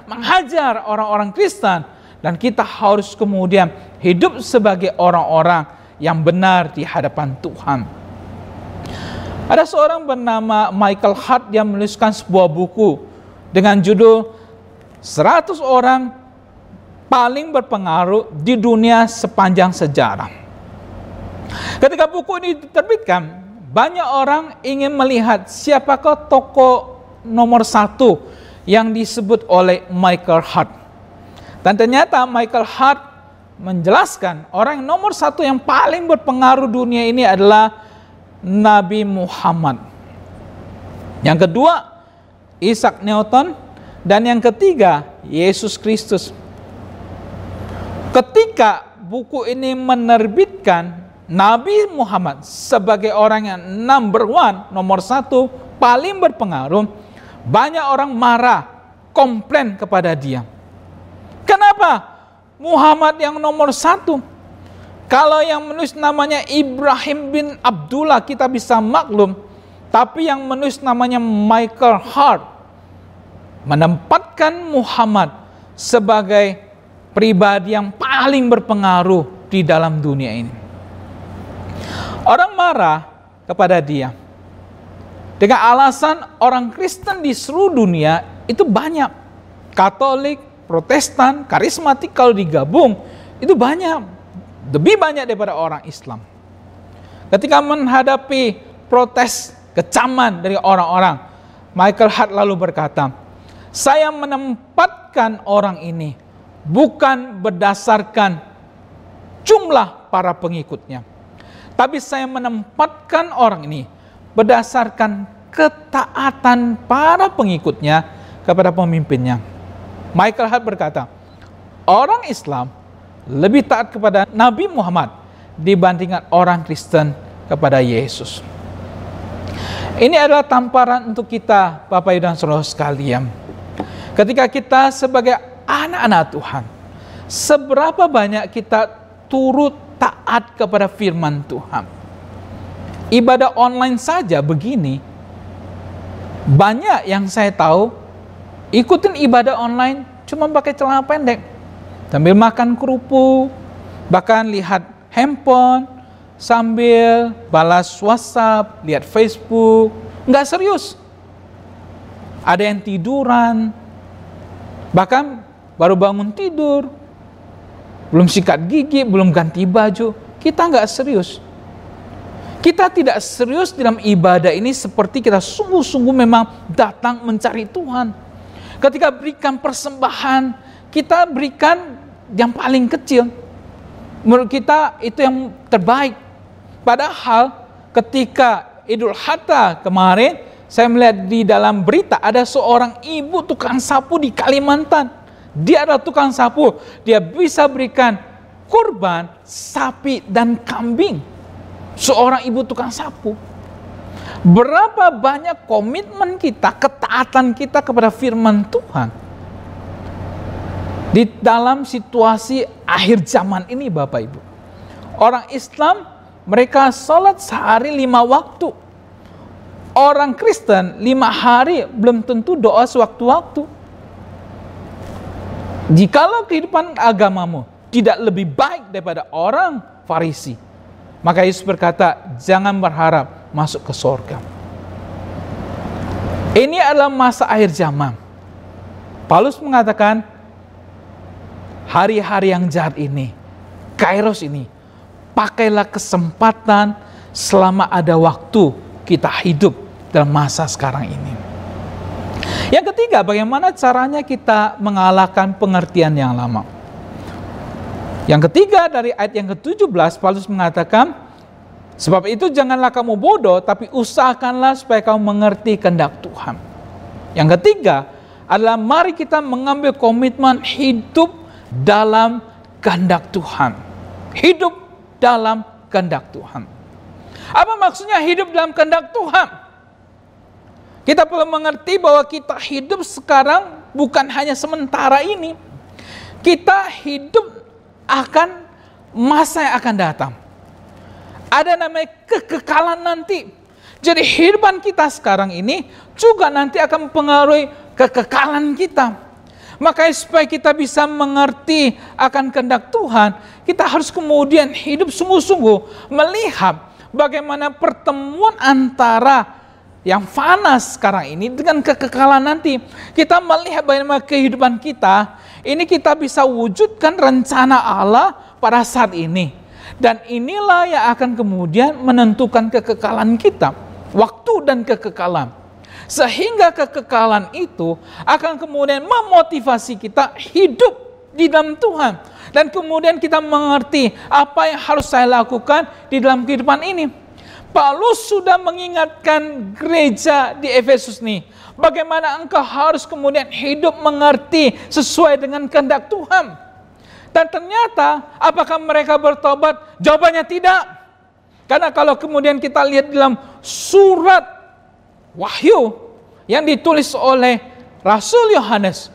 menghajar orang-orang Kristen, dan kita harus kemudian hidup sebagai orang-orang yang benar di hadapan Tuhan. Ada seorang bernama Michael Hart yang menuliskan sebuah buku dengan judul 100 orang paling berpengaruh di dunia sepanjang sejarah. Ketika buku ini diterbitkan, banyak orang ingin melihat siapakah tokoh nomor 1 yang disebut oleh Michael Hart. Dan ternyata Michael Hart menjelaskan orang yang nomor 1 yang paling berpengaruh dunia ini adalah Nabi Muhammad. Yang kedua, Isaac Newton. Dan yang ketiga, Yesus Kristus. Ketika buku ini menerbitkan Nabi Muhammad sebagai orang yang nomor 1, paling berpengaruh, banyak orang marah, komplain kepada dia. Kenapa Muhammad yang nomor 1? Kalau yang menulis namanya Ibrahim bin Abdullah kita bisa maklum, tapi yang menulis namanya Michael Hart menempatkan Muhammad sebagai pribadi yang paling berpengaruh di dalam dunia ini. Orang marah kepada dia dengan alasan orang Kristen di seluruh dunia itu banyak. Katolik, Protestan, karismatik kalau digabung itu banyak. Lebih banyak daripada orang Islam. Ketika menghadapi protes kecaman dari orang-orang, Michael Hart lalu berkata, saya menempatkan orang ini bukan berdasarkan jumlah para pengikutnya, tapi saya menempatkan orang ini berdasarkan ketaatan para pengikutnya kepada pemimpinnya. Michael Hart berkata, orang Islam lebih taat kepada Nabi Muhammad dibandingkan orang Kristen kepada Yesus. Ini adalah tamparan untuk kita, Bapak Ibu dan Saudara sekalian. Ketika kita sebagai anak-anak Tuhan, seberapa banyak kita turut taat kepada firman Tuhan. Ibadah online saja begini, banyak yang saya tahu ikutin ibadah online cuma pakai celana pendek, sambil makan kerupuk, bahkan lihat handphone, sambil balas WhatsApp, lihat Facebook, nggak serius. Ada yang tiduran, bahkan baru bangun tidur, belum sikat gigi, belum ganti baju. Kita nggak serius. Kita tidak serius dalam ibadah ini seperti kita sungguh-sungguh memang datang mencari Tuhan. Ketika berikan persembahan, kita berikan yang paling kecil. Menurut kita itu yang terbaik. Padahal ketika Idul Adha kemarin, saya melihat di dalam berita ada seorang ibu tukang sapu di Kalimantan. Dia adalah tukang sapu. Dia bisa berikan kurban sapi dan kambing. Seorang ibu tukang sapu. Berapa banyak komitmen kita, ketaatan kita kepada firman Tuhan di dalam situasi akhir zaman ini, Bapak Ibu. Orang Islam mereka sholat sehari 5 waktu. Orang Kristen 5 hari belum tentu doa sewaktu-waktu. Jikalau kehidupan agamamu tidak lebih baik daripada orang Farisi, maka Yesus berkata, jangan berharap masuk ke surga. Ini adalah masa akhir zaman. Paulus mengatakan, hari-hari yang jahat ini, Kairos ini, pakailah kesempatan selama ada waktu kita hidup dalam masa sekarang ini. Yang ketiga, bagaimana caranya kita mengalahkan pengertian yang lama. Yang ketiga dari ayat yang ke-17, Paulus mengatakan, sebab itu janganlah kamu bodoh, tapi usahakanlah supaya kamu mengerti kehendak Tuhan. Yang ketiga adalah mari kita mengambil komitmen hidup dalam kehendak Tuhan. Hidup dalam kehendak Tuhan. Apa maksudnya hidup dalam kehendak Tuhan? Kita perlu mengerti bahwa kita hidup sekarang bukan hanya sementara ini. Kita hidup akan masa yang akan datang. Ada namanya kekekalan nanti. Jadi kehidupan kita sekarang ini juga nanti akan mempengaruhi kekekalan kita. Makanya supaya kita bisa mengerti akan kehendak Tuhan, kita harus kemudian hidup sungguh-sungguh melihat bagaimana pertemuan antara yang fana sekarang ini dengan kekekalan nanti. Kita melihat bagaimana kehidupan kita, ini kita bisa wujudkan rencana Allah pada saat ini. Dan inilah yang akan kemudian menentukan kekekalan kita, waktu dan kekekalan. Sehingga kekekalan itu akan kemudian memotivasi kita hidup di dalam Tuhan. Dan kemudian kita mengerti apa yang harus saya lakukan di dalam kehidupan ini. Paulus sudah mengingatkan gereja di Efesus nih, bagaimana engkau harus kemudian hidup mengerti sesuai dengan kehendak Tuhan. Dan ternyata apakah mereka bertobat? Jawabannya tidak. Karena kalau kemudian kita lihat dalam surat Wahyu yang ditulis oleh Rasul Yohanes,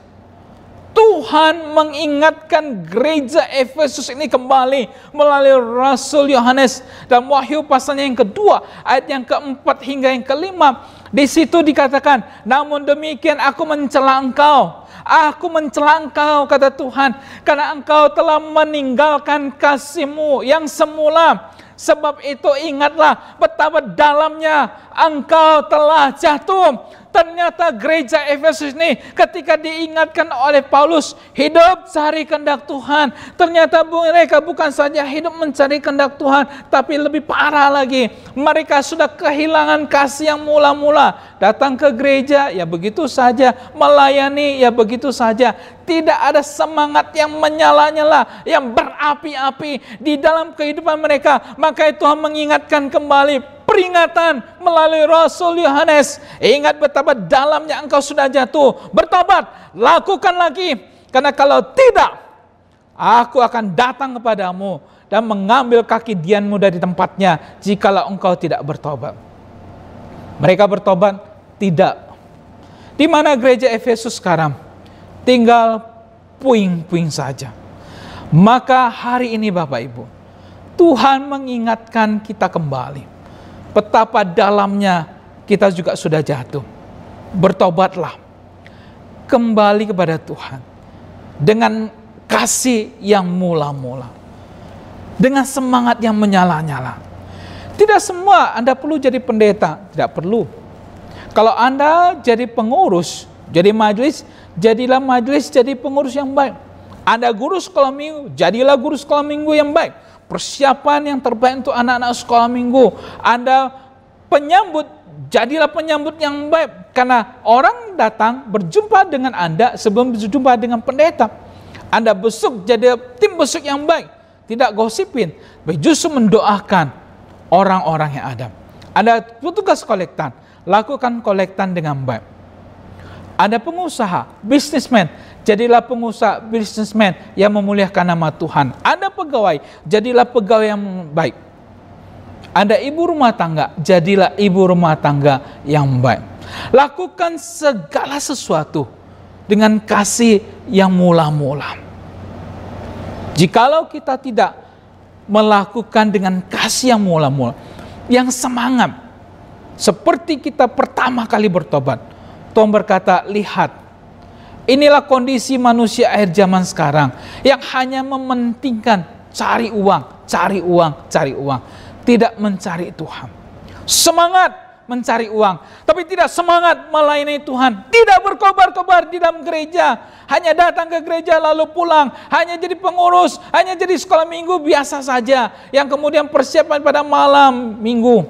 Tuhan mengingatkan gereja Efesus ini kembali melalui Rasul Yohanes. Dan Wahyu pasalnya yang kedua, ayat yang keempat hingga yang kelima. Di situ dikatakan, namun demikian aku mencela engkau. Aku mencela engkau, kata Tuhan, karena engkau telah meninggalkan kasih-Mu yang semula. Sebab itu ingatlah betapa dalamnya engkau telah jatuh. Ternyata gereja Efesus ini ketika diingatkan oleh Paulus hidup cari kehendak Tuhan, ternyata mereka bukan saja hidup mencari kehendak Tuhan, tapi lebih parah lagi, mereka sudah kehilangan kasih yang mula-mula. Datang ke gereja ya begitu saja, melayani ya begitu saja, tidak ada semangat yang menyala-nyala, yang berapi-api di dalam kehidupan mereka. Maka Tuhan mengingatkan kembali peringatan melalui Rasul Yohanes. Ingat betapa dalamnya engkau sudah jatuh. Bertobat, lakukan lagi. Karena kalau tidak, aku akan datang kepadamu dan mengambil kaki dianmu dari tempatnya jikalau engkau tidak bertobat. Mereka bertobat? Tidak. Di mana gereja Efesus sekarang? Tinggal puing-puing saja. Maka hari ini Bapak Ibu, Tuhan mengingatkan kita kembali betapa dalamnya kita juga sudah jatuh. Bertobatlah, kembali kepada Tuhan dengan kasih yang mula-mula, dengan semangat yang menyala-nyala. Tidak semua Anda perlu jadi pendeta, tidak perlu. Kalau Anda jadi pengurus, jadi majelis, jadilah majelis jadi pengurus yang baik. Anda guru sekolah minggu, jadilah guru sekolah minggu yang baik. Persiapan yang terbaik untuk anak-anak sekolah minggu. Anda penyambut, jadilah penyambut yang baik. Karena orang datang berjumpa dengan Anda sebelum berjumpa dengan pendeta. Anda besuk, jadi tim besuk yang baik. Tidak gosipin, tapi justru mendoakan orang-orang yang ada. Anda petugas kolektan, lakukan kolektan dengan baik. Ada pengusaha, bisnismen, jadilah pengusaha, bisnismen yang memuliakan nama Tuhan. Ada pegawai, jadilah pegawai yang baik. Ada ibu rumah tangga, jadilah ibu rumah tangga yang baik. Lakukan segala sesuatu dengan kasih yang mula-mula. Jikalau kita tidak melakukan dengan kasih yang mula-mula, yang semangat, seperti kita pertama kali bertobat, Tuhan berkata, lihat, inilah kondisi manusia akhir zaman sekarang yang hanya mementingkan cari uang, cari uang, cari uang, tidak mencari Tuhan. Semangat mencari uang, tapi tidak semangat melayani Tuhan. Tidak berkobar-kobar di dalam gereja, hanya datang ke gereja lalu pulang, hanya jadi pengurus, hanya jadi sekolah minggu biasa saja, yang kemudian persiapan pada malam minggu.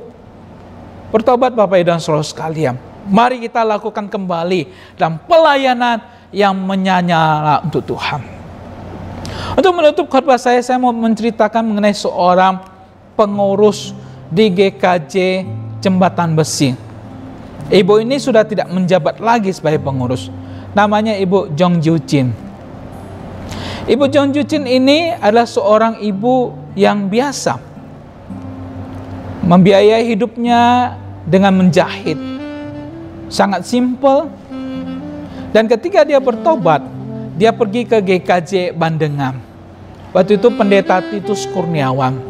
Bertobat Bapak Ibu dan Saudara sekalian. Mari kita lakukan kembali dalam pelayanan yang menyala untuk Tuhan. Untuk menutup khotbah saya mau menceritakan mengenai seorang pengurus di GKJ Jembatan Besi. Ibu ini sudah tidak menjabat lagi sebagai pengurus. Namanya Ibu Jong Ju-chin. Ibu Jong Ju-chin ini adalah seorang ibu yang biasa, membiayai hidupnya dengan menjahit. Sangat simpel. Dan ketika dia bertobat, dia pergi ke GKJ Bandengan. Waktu itu pendeta Titus Kurniawan.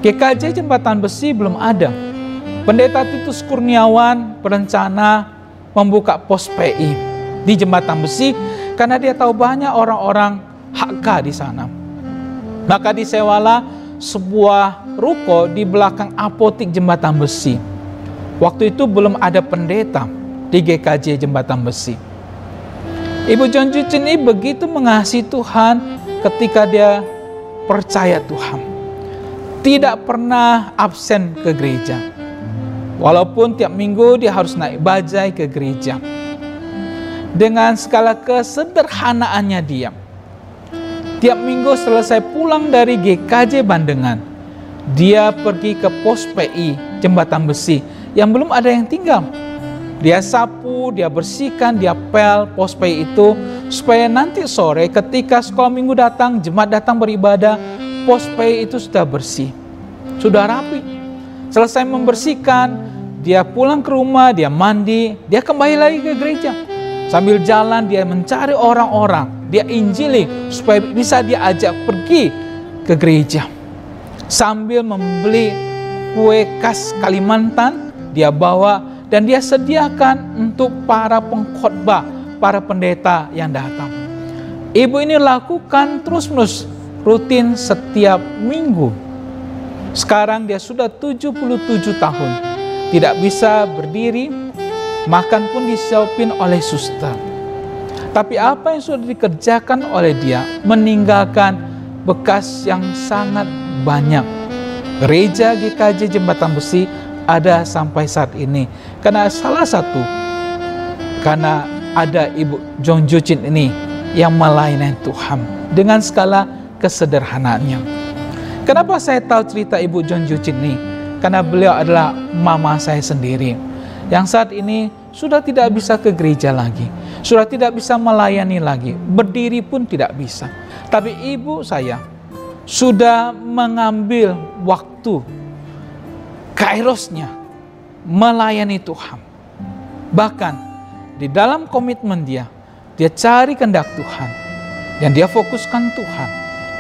GKJ Jembatan Besi belum ada. Pendeta Titus Kurniawan berencana membuka pos PI di Jembatan Besi karena dia tahu banyak orang-orang HK di sana. Maka disewalah sebuah ruko di belakang apotik Jembatan Besi. Waktu itu belum ada pendeta di GKJ Jembatan Besi. Ibu Jong Ju-chin ini begitu mengasihi Tuhan ketika dia percaya Tuhan. tidak pernah absen ke gereja. Walaupun tiap minggu dia harus naik bajai ke gereja. Dengan segala kesederhanaannya dia. Tiap minggu selesai pulang dari GKJ Bandengan, dia pergi ke pos PI Jembatan Besi yang belum ada yang tinggal. Dia sapu, dia bersihkan, dia pel pos PI itu supaya nanti sore ketika sekolah minggu datang, jemaat datang beribadah, pos PI itu sudah bersih, sudah rapi. Selesai membersihkan, dia pulang ke rumah, dia mandi, dia kembali lagi ke gereja. Sambil jalan dia mencari orang-orang, dia injili supaya bisa dia ajak pergi ke gereja. Sambil membeli kue khas Kalimantan, dia bawa dan dia sediakan untuk para pengkhotbah, para pendeta yang datang. Ibu ini lakukan terus-menerus, rutin setiap minggu. Sekarang dia sudah 77 tahun, tidak bisa berdiri, makan pun disiapin oleh suster. Tapi apa yang sudah dikerjakan oleh dia meninggalkan bekas yang sangat banyak. Gereja GKJ Jembatan Besi ada sampai saat ini. Karena salah satu, karena ada Ibu John Jucin ini yang melayani Tuhan dengan segala kesederhanaannya. Kenapa saya tahu cerita Ibu John Jucin ini? Karena beliau adalah mama saya sendiri, yang saat ini sudah tidak bisa ke gereja lagi, sudah tidak bisa melayani lagi, berdiri pun tidak bisa. Tapi ibu saya sudah mengambil waktu kairosnya melayani Tuhan. Bahkan di dalam komitmen dia cari kehendak Tuhan, dan dia fokuskan Tuhan,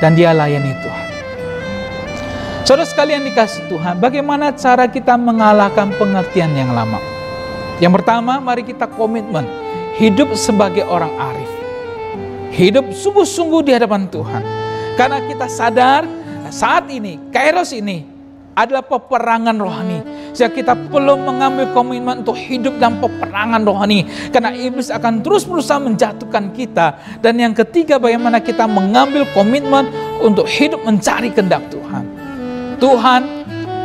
dan dia layani Tuhan. Saudara sekalian dikasih Tuhan, bagaimana cara kita mengalahkan pengertian yang lama? Yang pertama, mari kita komitmen hidup sebagai orang arif. Hidup sungguh-sungguh di hadapan Tuhan. Karena kita sadar saat ini, kairos ini adalah peperangan rohani. Sehingga kita perlu mengambil komitmen untuk hidup dalam peperangan rohani. Karena iblis akan terus berusaha menjatuhkan kita. Dan yang ketiga, bagaimana kita mengambil komitmen untuk hidup mencari kehendak Tuhan. Tuhan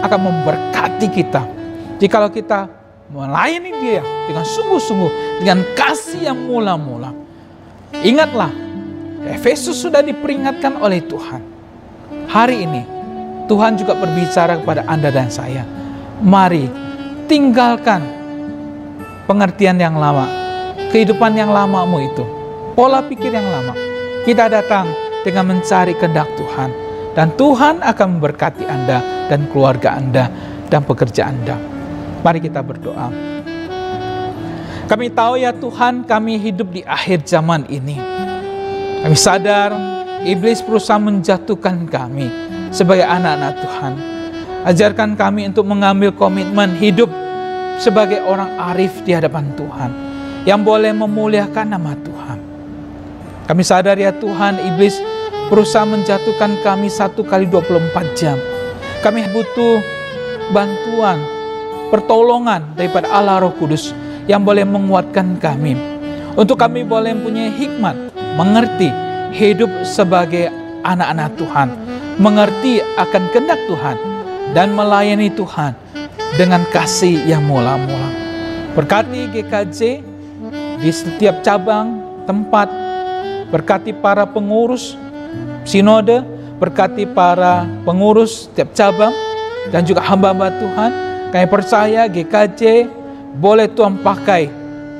akan memberkati kita jikalau kita melayani Dia dengan sungguh-sungguh, dengan kasih yang mula-mula. Ingatlah, Efesus sudah diperingatkan oleh Tuhan. Hari ini Tuhan juga berbicara kepada Anda dan saya. Mari tinggalkan pengertian yang lama, kehidupan yang lamamu itu, pola pikir yang lama. Kita datang dengan mencari kehendak Tuhan. Dan Tuhan akan memberkati Anda dan keluarga Anda dan pekerjaan Anda. Mari kita berdoa. Kami tahu ya Tuhan, kami hidup di akhir zaman ini. Kami sadar iblis berusaha menjatuhkan kami sebagai anak-anak Tuhan. Ajarkan kami untuk mengambil komitmen hidup sebagai orang arif di hadapan Tuhan, yang boleh memuliakan nama Tuhan. Kami sadar ya Tuhan, iblis berusaha menjatuhkan kami 1 kali 24 jam. Kami butuh bantuan, pertolongan daripada Allah Roh Kudus yang boleh menguatkan kami. Untuk kami boleh mempunyai hikmat, mengerti hidup sebagai anak-anak Tuhan, mengerti akan kehendak Tuhan, dan melayani Tuhan dengan kasih yang mula-mula. Berkati GKJ di setiap cabang, tempat, berkati para pengurus sinode, berkati para pengurus setiap cabang, dan juga hamba-hamba Tuhan. Kami percaya GKJ boleh Tuhan pakai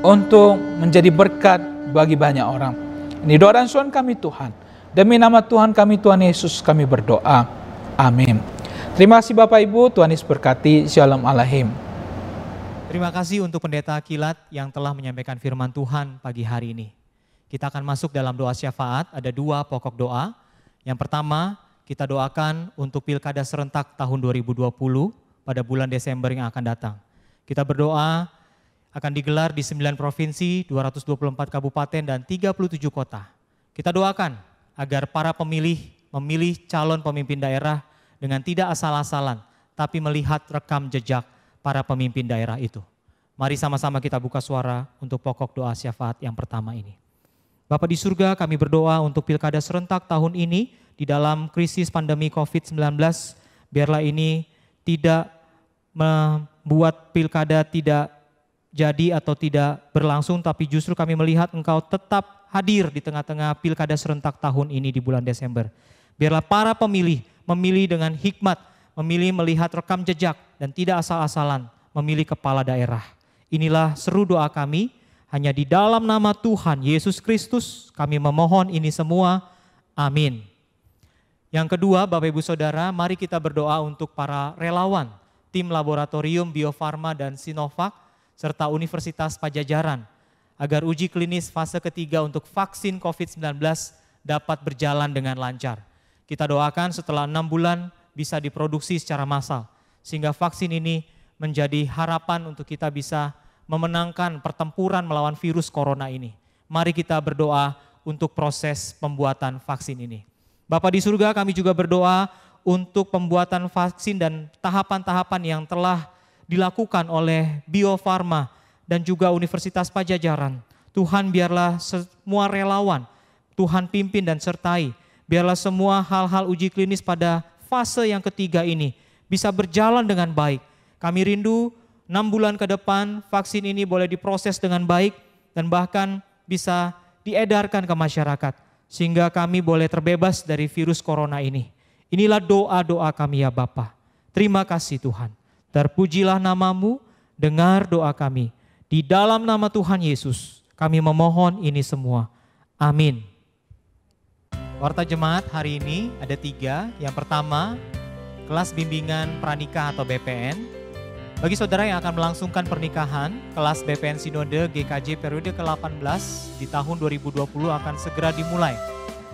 untuk menjadi berkat bagi banyak orang. Ini doa dan suan kami Tuhan. Demi nama Tuhan kami, Tuhan Yesus, kami berdoa. Amin. Terima kasih Bapak Ibu, Tuhan Yesus berkati. Shalom Aleichem. Terima kasih untuk Pendeta Kilat yang telah menyampaikan firman Tuhan pagi hari ini. Kita akan masuk dalam doa syafaat, ada 2 pokok doa. Yang pertama, kita doakan untuk Pilkada serentak tahun 2020 pada bulan Desember yang akan datang. Kita berdoa akan digelar di 9 provinsi, 224 kabupaten, dan 37 kota. Kita doakan agar para pemilih memilih calon pemimpin daerah dengan tidak asal-asalan, tapi melihat rekam jejak para pemimpin daerah itu. Mari sama-sama kita buka suara untuk pokok doa syafaat yang pertama ini. Bapa di surga, kami berdoa untuk Pilkada serentak tahun ini di dalam krisis pandemi COVID-19, Biarlah ini tidak membuat pilkada tidak jadi atau tidak berlangsung, tapi justru kami melihat Engkau tetap hadir di tengah-tengah pilkada serentak tahun ini di bulan Desember. Biarlah para pemilih memilih dengan hikmat, memilih melihat rekam jejak dan tidak asal-asalan memilih kepala daerah. Inilah seru doa kami, hanya di dalam nama Tuhan Yesus Kristus kami memohon ini semua. Amin. Yang kedua, Bapak Ibu Saudara, mari kita berdoa untuk para relawan, tim laboratorium Bio Farma dan Sinovac, serta Universitas Pajajaran, agar uji klinis fase ketiga untuk vaksin COVID-19 dapat berjalan dengan lancar. Kita doakan setelah 6 bulan bisa diproduksi secara massal, sehingga vaksin ini menjadi harapan untuk kita bisa memenangkan pertempuran melawan virus corona ini. Mari kita berdoa untuk proses pembuatan vaksin ini. Bapa di surga, kami juga berdoa untuk pembuatan vaksin dan tahapan-tahapan yang telah dilakukan oleh Bio Farma dan juga Universitas Pajajaran. Tuhan, biarlah semua relawan, Tuhan pimpin dan sertai. Biarlah semua hal-hal uji klinis pada fase yang ketiga ini bisa berjalan dengan baik. Kami rindu 6 bulan ke depan vaksin ini boleh diproses dengan baik dan bahkan bisa diedarkan ke masyarakat, sehingga kami boleh terbebas dari virus corona ini. Inilah doa-doa kami ya Bapa. Terima kasih Tuhan. Terpujilah namamu, dengar doa kami. Di dalam nama Tuhan Yesus, kami memohon ini semua. Amin. Warta Jemaat hari ini ada 3. Yang pertama, kelas bimbingan pranikah atau BPN. Bagi saudara yang akan melangsungkan pernikahan, kelas BPN Sinode GKJ periode ke-18 di tahun 2020 akan segera dimulai.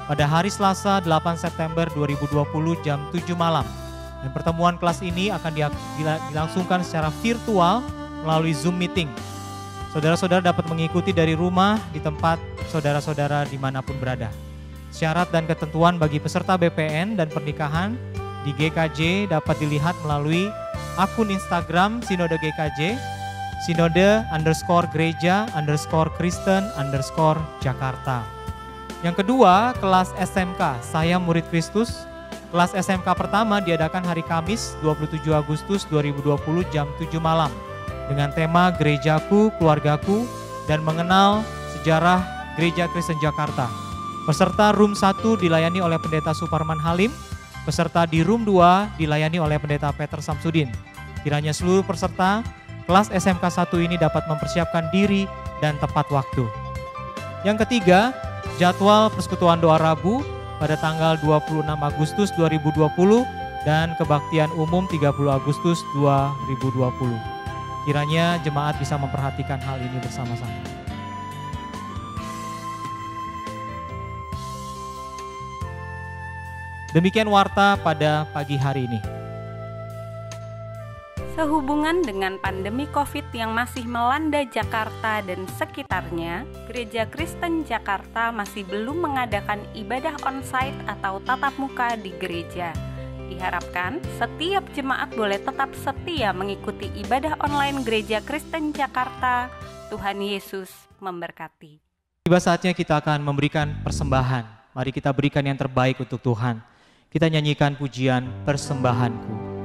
Pada hari Selasa 8 September 2020 jam 7 malam. Dan pertemuan kelas ini akan dilangsungkan secara virtual melalui Zoom meeting. Saudara-saudara dapat mengikuti dari rumah di tempat saudara-saudara dimanapun berada. Syarat dan ketentuan bagi peserta BPN dan pernikahan di GKJ dapat dilihat melalui akun Instagram Sinode GKJ, Sinode_Gereja_Kristen_Jakarta. Yang kedua, kelas SMK, Saya Murid Kristus. Kelas SMK pertama diadakan hari Kamis 27 Agustus 2020 jam 7 malam dengan tema Gerejaku, Keluargaku, dan mengenal sejarah Gereja Kristen Jakarta. Peserta Room 1 dilayani oleh Pendeta Suparman Halim, peserta di Room 2 dilayani oleh Pendeta Peter Samsudin. Kiranya seluruh peserta kelas SMK 1 ini dapat mempersiapkan diri dan tepat waktu. Yang ketiga, jadwal persekutuan doa Rabu pada tanggal 26 Agustus 2020 dan kebaktian umum 30 Agustus 2020. Kiranya jemaat bisa memperhatikan hal ini bersama-sama. Demikian warta pada pagi hari ini. Sehubungan dengan pandemi COVID yang masih melanda Jakarta dan sekitarnya, Gereja Kristen Jakarta masih belum mengadakan ibadah onsite atau tatap muka di gereja. Diharapkan setiap jemaat boleh tetap setia mengikuti ibadah online Gereja Kristen Jakarta. Tuhan Yesus memberkati. Tiba saatnya kita akan memberikan persembahan. Mari kita berikan yang terbaik untuk Tuhan. Kita nyanyikan pujian Persembahanku.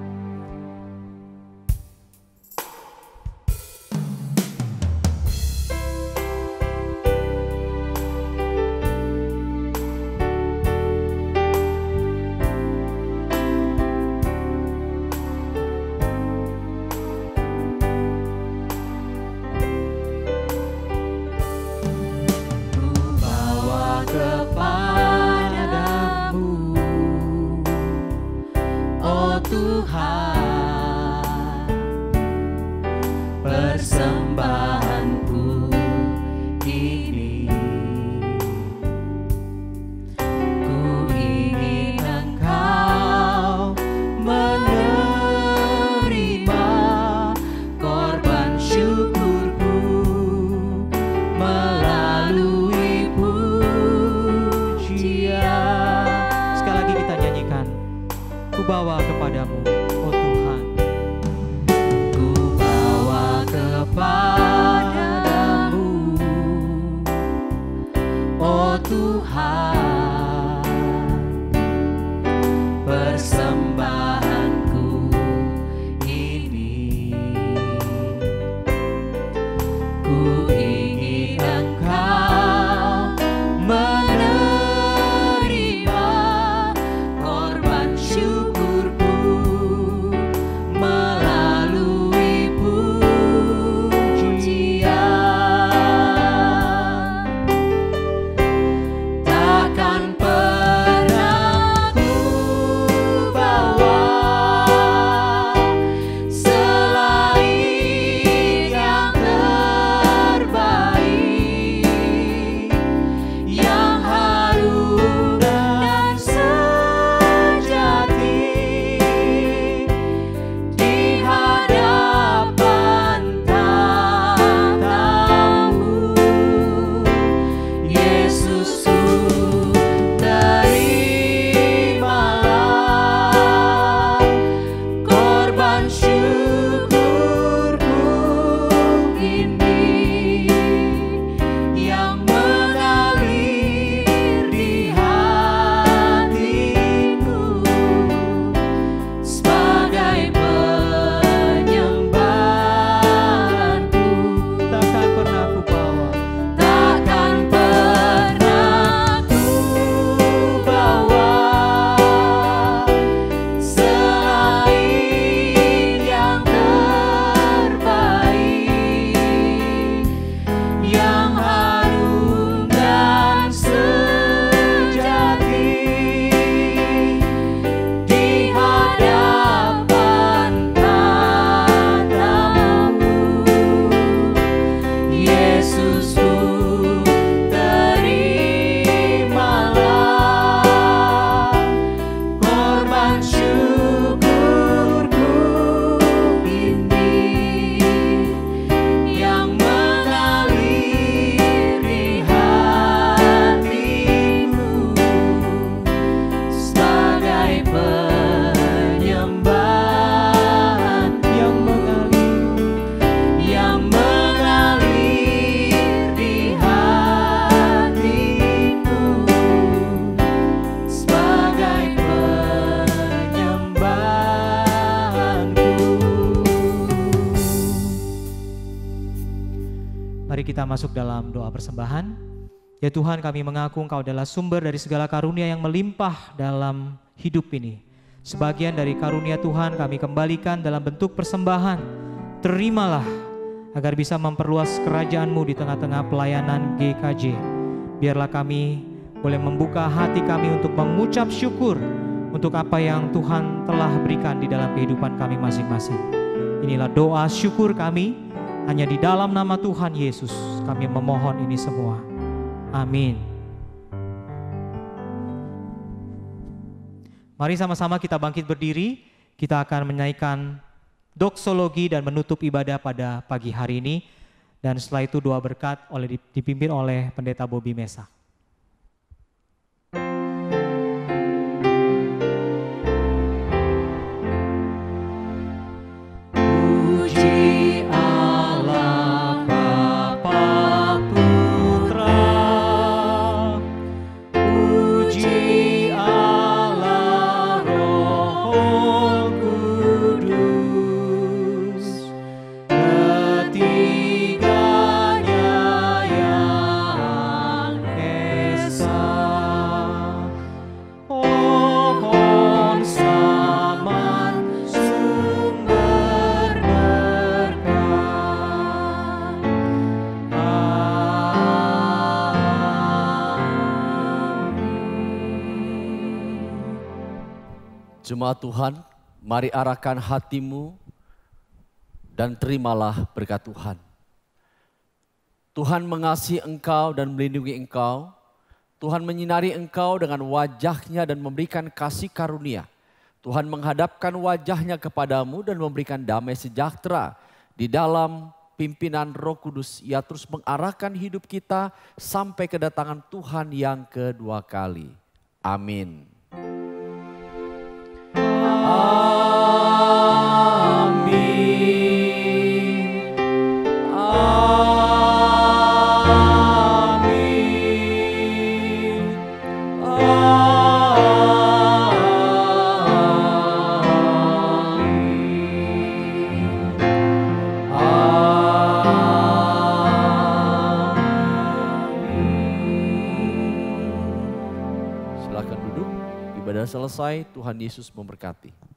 Ku bawa ku ingin Engkau menerima korban syukurku melalui pujian. Takkan pernah ku bawa selain yang terbaik, yang harum dan sejati di hadapan tatamu. Yesusku, terimalah korban syukurku ini yang mengalir di hatiku sebagai penyembahanku. Takkan pernah ku bawa Takkan pernah ku bawa selain yang terbaik, yang harum dan sejati di hadapan tatamu. Yesusku, terimalah korban syukurku ini yang mengalir di hatimu sebagai penyembahan yang mengalir yang mengalir di hatiku sebagai penyembahanku. Mari kita masuk dalam doa persembahan. Ya Tuhan, kami mengaku Engkau adalah sumber dari segala karunia yang melimpah dalam hidup ini. Sebagian dari karunia Tuhan kami kembalikan dalam bentuk persembahan. Terimalah agar bisa memperluas kerajaan-Mu di tengah-tengah pelayanan GKJ. Biarlah kami boleh membuka hati kami untuk mengucap syukur untuk apa yang Tuhan telah berikan di dalam kehidupan kami masing-masing. Inilah doa syukur kami, hanya di dalam nama Tuhan Yesus kami memohon ini semua. Amin. Mari sama-sama kita bangkit berdiri. Kita akan menaikkan doksologi dan menutup ibadah pada pagi hari ini. Dan setelah itu doa berkat dipimpin oleh Pendeta Bobby Mesa. Puji Allah Bapa Putra, puji Allah Roh Kudus, ketiganya yang esa. Pohon zaman sumber berkah. Jemaat Tuhan, mari arahkan hatimu dan terimalah berkat Tuhan. Tuhan mengasihi engkau dan melindungi engkau. Tuhan menyinari engkau dengan wajah-Nya dan memberikan kasih karunia. Tuhan menghadapkan wajah-Nya kepadamu dan memberikan damai sejahtera. Di dalam pimpinan Roh Kudus, Ia terus mengarahkan hidup kita sampai kedatangan Tuhan yang kedua kali. Amin. Amin. Amin. Amin. selesai. Tuhan Yesus memberkati.